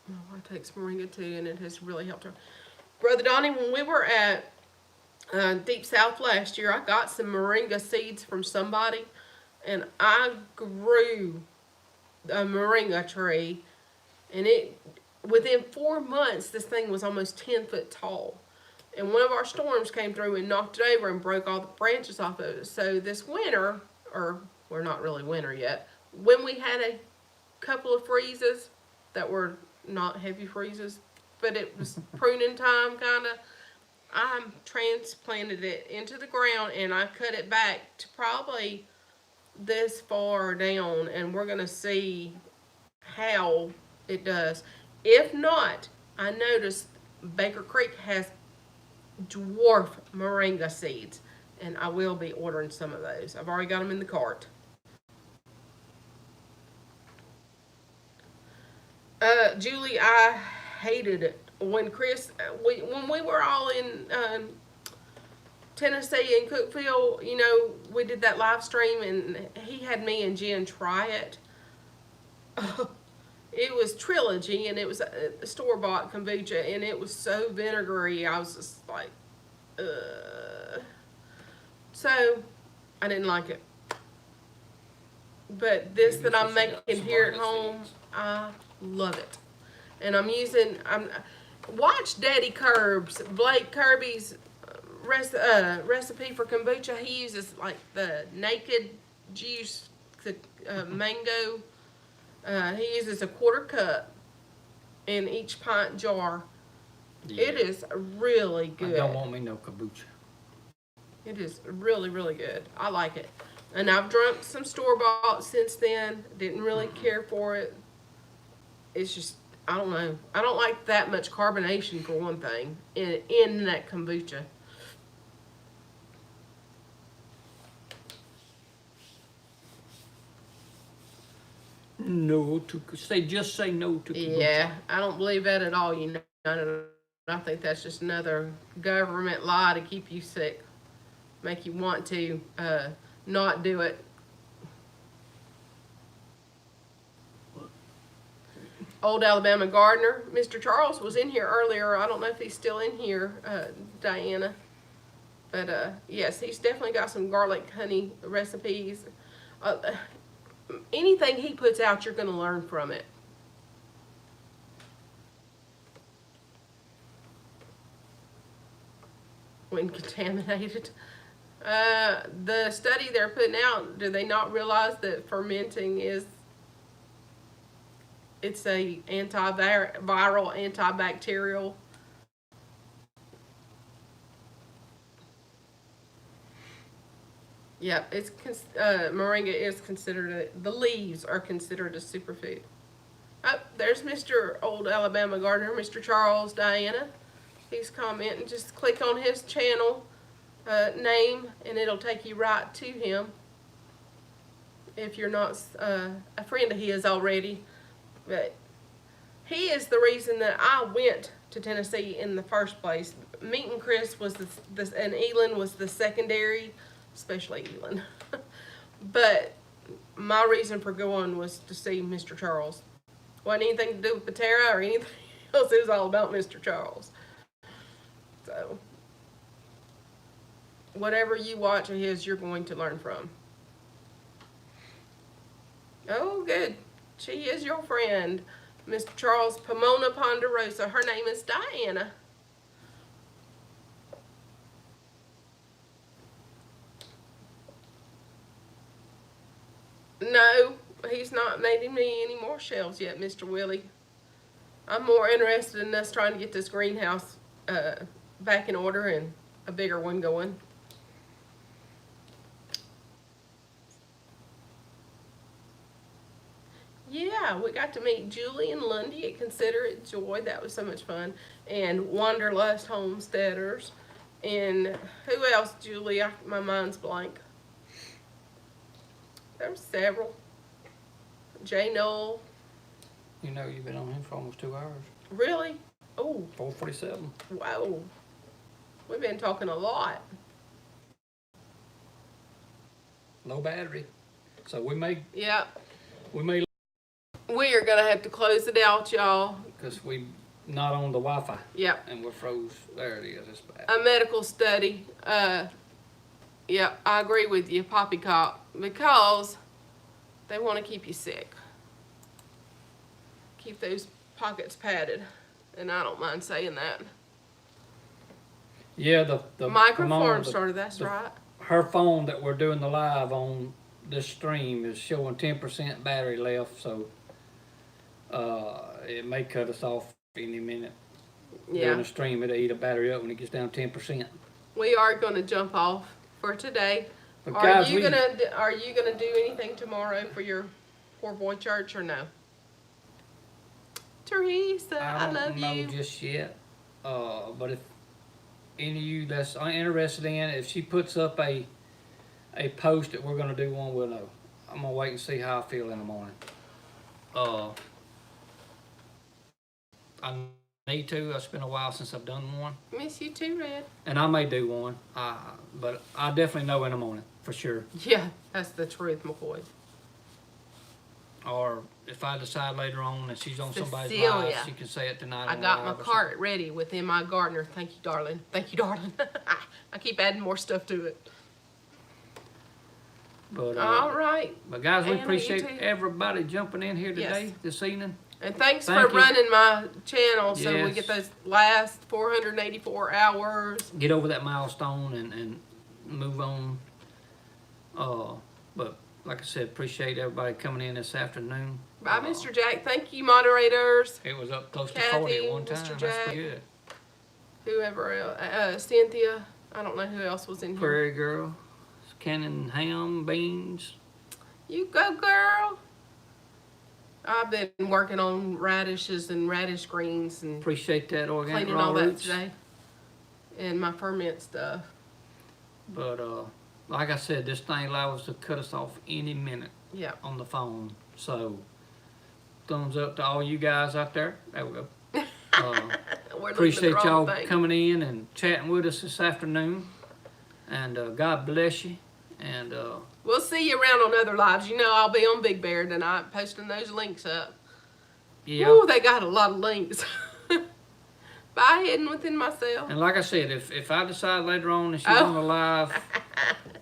my wife takes moringa too, and it has really helped her. Brother Donnie, when we were at Deep South last year, I got some moringa seeds from somebody, and I grew a moringa tree, and within 4 months, this thing was almost 10 foot tall. And one of our storms came through and knocked it over and broke all the branches off of it. So this winter, or we're not really winter yet, when we had a couple of freezes that were not heavy freezes, but it was pruning time kind of, I transplanted it into the ground and I cut it back to probably this far down, and we're going to see how it does. If not, I noticed Baker Creek has dwarf moringa seeds, and I will be ordering some of those. I've already got them in the cart. Julie, I hated it when Chris, when we were all in Tennessee and Cookville. You know, we did that live stream, and he had me and Jen try it. It was Trilogy, and it was a store-bought kombucha, and it was so vinegary. I was just like, so I didn't like it. But this Maybe that I'm you should making get some here at moringa home, seeds. I love it. And watch Daddy Curb's, Blake Kirby's recipe for kombucha. He uses like the naked juice, the mango. He uses a 1/4 cup in each pint jar. Yeah. It is really I good. don't want me no kombucha. It is really, really good. I like it. And I've drunk some store-bought since then. Didn't really care for it. It's just, I don't know. I don't like that much carbonation, for one thing, in that kombucha. No to just say no to kombucha. Yeah, I don't believe that at all. You know, I think that's just another government lie to keep you sick, make you want to not do it. Old Alabama Gardener, Mr. Charles was in here earlier. I don't know if he's still in here, Diana. But yes, he's definitely got some garlic honey recipes. Anything he puts out, you're going to learn from it. When contaminated. The study they're putting out, do they not realize that fermenting it's a antiviral, antibacterial? Yeah, moringa is considered the leaves are considered a superfood. Oh, there's Mr. Old Alabama Gardener, Mr. Charles, Diana. He's commenting. Just click on his channel name, and it'll take you right to him. If you're not a friend of his already, but he is the reason that I went to Tennessee in the first place. Meeting Chris was and Elin was the secondary, especially Elin. But my reason for going was to see Mr. Charles. Wasn't anything to do with Patera or anything else. It was all about Mr. Charles. So, whatever you watch of his, you're going to learn from. Oh, good. She is your friend, Mr. Charles Pomona Ponderosa. Her name is Diana. No, he's not making me any more shelves yet, Mr. Willie. I'm more interested in us trying to get this greenhouse back in order and a bigger one going. Yeah, we got to meet Julie and Lundy at Considerate Joy. That was so much fun. And Wanderlust Homesteaders. And who else, Julie? My mind's blank. There were several. J. Noel. You know, you've been on him for almost 2 hours. Really? Oh, 4:47. wow. We've been talking a lot. Low battery. So we may Yeah. we We are going to have to close it out, y'all. because we not on the Wi-Fi Yep. and we're froze. There it is. It's bad. A medical study. Yeah, I agree with you, poppycock, because they want to keep you sick. Keep those pockets padded, and I don't mind saying that. Yeah, the Microform the- started, that's the- right. Her phone that we're doing the live on this stream is showing 10% battery left, so it may cut us off any minute. During Yeah, the stream, it'll eat a battery up when it gets down 10%. we are going to jump off for today. But Are guys, you gonna do anything tomorrow for your Poor Boy Church or no? Teresa, I I love don't know you. just yet. But if any of you that's interested in, if she puts up a post that we're gonna do one, we'll know. I'm gonna wait and see how I feel in the morning. I need to. It's been a while since I've done one, Miss you too, Red. and I may do one. But I definitely know in the morning for sure. Yeah, that's the truth, McCoy. Or if I decide later on that she's on somebody's Cecilia. live, she can say it tonight. I on got live my or something. cart ready within my gardener. Thank you, darling. Thank you, darling. I keep adding more stuff to it. But All right. But guys, we Anna, you appreciate too. everybody jumping in here today, Yes. this evening. And thanks Thank for you. running my channel so we Yes. get those last 484 hours. Get over that milestone and move on. But like I said, appreciate everybody coming in this afternoon. Bye, Mr. Jack. Thank you, moderators. It was up close to Kathy, 40 at one time. Mr. That's Jack. pretty good. Whoever else. Cynthia. I don't know who else was in here. Prairie Girl, canning ham, beans. You go, girl. I've been working on radishes and radish greens and Appreciate that organic cleaning raw all that roots. today. And my ferment stuff. But like I said, this thing allows us to cut us off any minute Yeah. on the phone. So thumbs up to all you guys out there. There we go. We're Appreciate looking at the y'all wrong thing. coming in and chatting with us this afternoon. And God bless you. And We'll see you around on other lives. You know I'll be on Big Bear tonight posting those links up. yeah. Ooh, they got a lot of links. Bye, hidden within myself. And like I said, if I decide later on that she's Oh. on the live,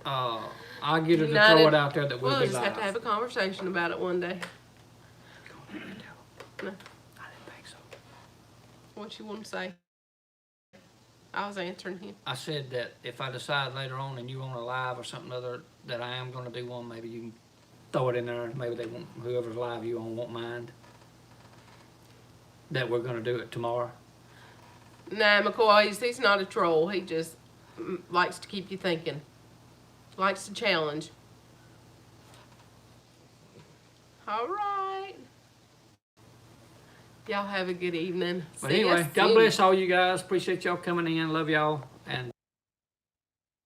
I'll get her to United. throw it out there that we'll We'll be just live. have to have a conversation about it one day. No. No. I didn't think so. What you want to say? I was answering him. I said that if I decide later on and you want a live or something other that I am going to do one, maybe you can throw it in there. Maybe they won't, whoever's live you on won't mind that we're going to do it tomorrow. Nah, McCoy, he's not a troll. He just likes to keep you thinking. Likes to challenge. All right. Y'all have a good evening. But See ya anyway, God soon. bless all you guys. Appreciate y'all coming in. Love y'all.